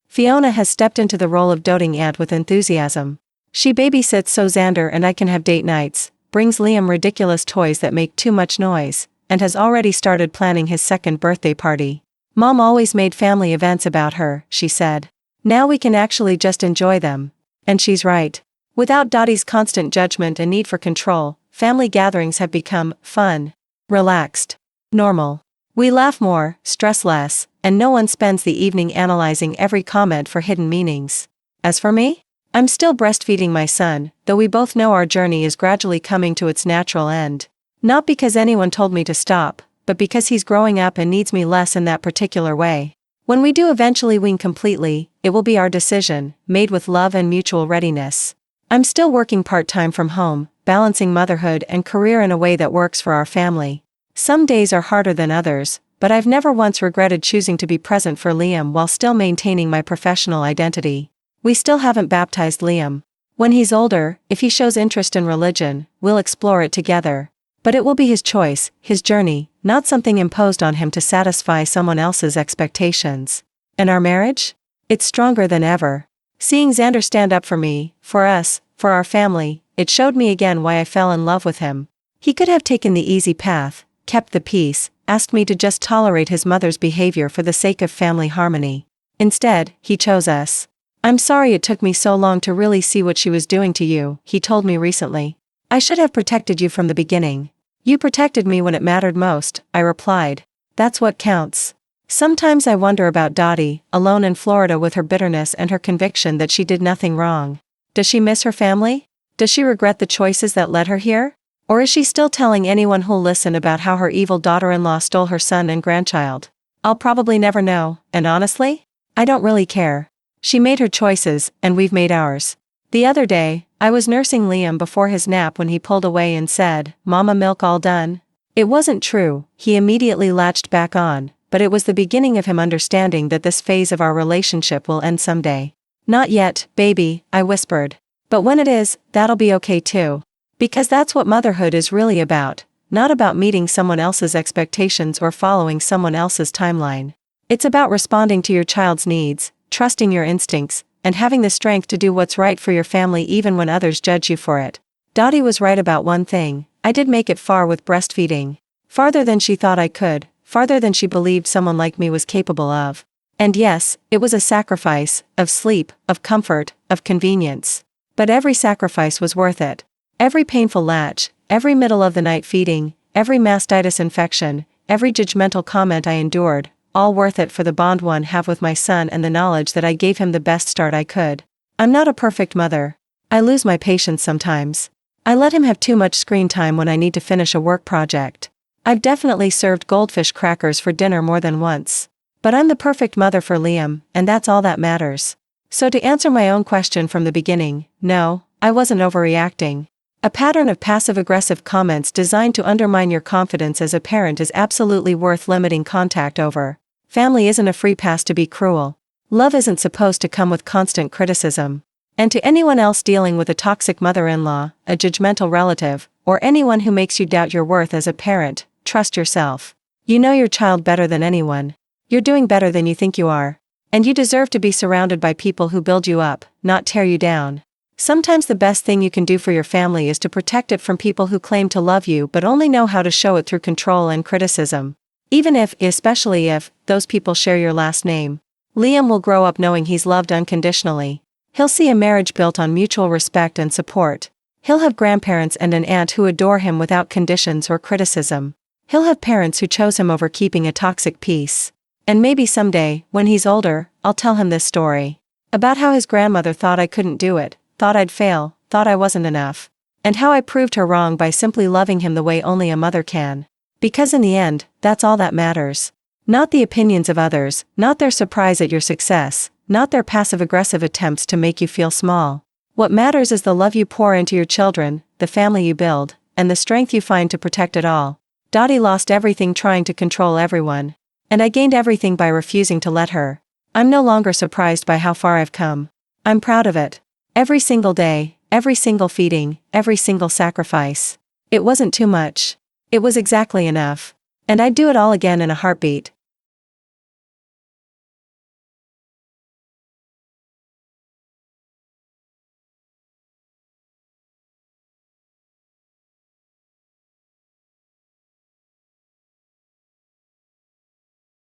Fiona has stepped into the role of doting aunt with enthusiasm. She babysits so Xander and I can have date nights, brings Liam ridiculous toys that make too much noise, and has already started planning his second birthday party. Mom always made family events about her, she said. Now we can actually just enjoy them. And she's right. Without Dottie's constant judgment and need for control, family gatherings have become fun, relaxed, normal. We laugh more, stress less, and no one spends the evening analyzing every comment for hidden meanings. As for me, I'm still breastfeeding my son, though we both know our journey is gradually coming to its natural end. Not because anyone told me to stop, but because he's growing up and needs me less in that particular way. When we do eventually wean completely, it will be our decision, made with love and mutual readiness. I'm still working part-time from home, balancing motherhood and career in a way that works for our family. Some days are harder than others, but I've never once regretted choosing to be present for Liam while still maintaining my professional identity. We still haven't baptized Liam. When he's older, if he shows interest in religion, we'll explore it together. But it will be his choice, his journey, not something imposed on him to satisfy someone else's expectations. And our marriage? It's stronger than ever. Seeing Xander stand up for me, for us, for our family, it showed me again why I fell in love with him. He could have taken the easy path, kept the peace, asked me to just tolerate his mother's behavior for the sake of family harmony. Instead, he chose us. I'm sorry it took me so long to really see what she was doing to you, he told me recently. I should have protected you from the beginning. You protected me when it mattered most, I replied. That's what counts. Sometimes I wonder about Dottie, alone in Florida with her bitterness and her conviction that she did nothing wrong. Does she miss her family? Does she regret the choices that led her here? Or is she still telling anyone who'll listen about how her evil daughter-in-law stole her son and grandchild? I'll probably never know, and honestly, I don't really care. She made her choices, and we've made ours. The other day, I was nursing Liam before his nap when he pulled away and said, "Mama, milk all done?" It wasn't true, he immediately latched back on, but it was the beginning of him understanding that this phase of our relationship will end someday. Not yet, baby, I whispered. But when it is, that'll be okay too. Because that's what motherhood is really about, not about meeting someone else's expectations or following someone else's timeline. It's about responding to your child's needs, trusting your instincts, and having the strength to do what's right for your family even when others judge you for it. Dottie was right about one thing, I did make it far with breastfeeding. Farther than she thought I could, farther than she believed someone like me was capable of. And yes, it was a sacrifice, of sleep, of comfort, of convenience. But every sacrifice was worth it. Every painful latch, every middle-of-the-night feeding, every mastitis infection, every judgmental comment I endured, all worth it for the bond one have with my son and the knowledge that I gave him the best start I could. I'm not a perfect mother. I lose my patience sometimes. I let him have too much screen time when I need to finish a work project. I've definitely served goldfish crackers for dinner more than once. But I'm the perfect mother for Liam, and that's all that matters. So to answer my own question from the beginning, no, I wasn't overreacting. A pattern of passive-aggressive comments designed to undermine your confidence as a parent is absolutely worth limiting contact over. Family isn't a free pass to be cruel. Love isn't supposed to come with constant criticism. And to anyone else dealing with a toxic mother-in-law, a judgmental relative, or anyone who makes you doubt your worth as a parent, trust yourself. You know your child better than anyone. You're doing better than you think you are. And you deserve to be surrounded by people who build you up, not tear you down. Sometimes the best thing you can do for your family is to protect it from people who claim to love you but only know how to show it through control and criticism. Even if, especially if, those people share your last name. Liam will grow up knowing he's loved unconditionally. He'll see a marriage built on mutual respect and support. He'll have grandparents and an aunt who adore him without conditions or criticism. He'll have parents who chose him over keeping a toxic peace. And maybe someday, when he's older, I'll tell him this story. About how his grandmother thought I couldn't do it, thought I'd fail, thought I wasn't enough. And how I proved her wrong by simply loving him the way only a mother can. Because in the end, that's all that matters. Not the opinions of others, not their surprise at your success, not their passive-aggressive attempts to make you feel small. What matters is the love you pour into your children, the family you build, and the strength you find to protect it all. Dottie lost everything trying to control everyone. And I gained everything by refusing to let her. I'm no longer surprised by how far I've come. I'm proud of it. Every single day, every single feeding, every single sacrifice. It wasn't too much. It was exactly enough. And I'd do it all again in a heartbeat.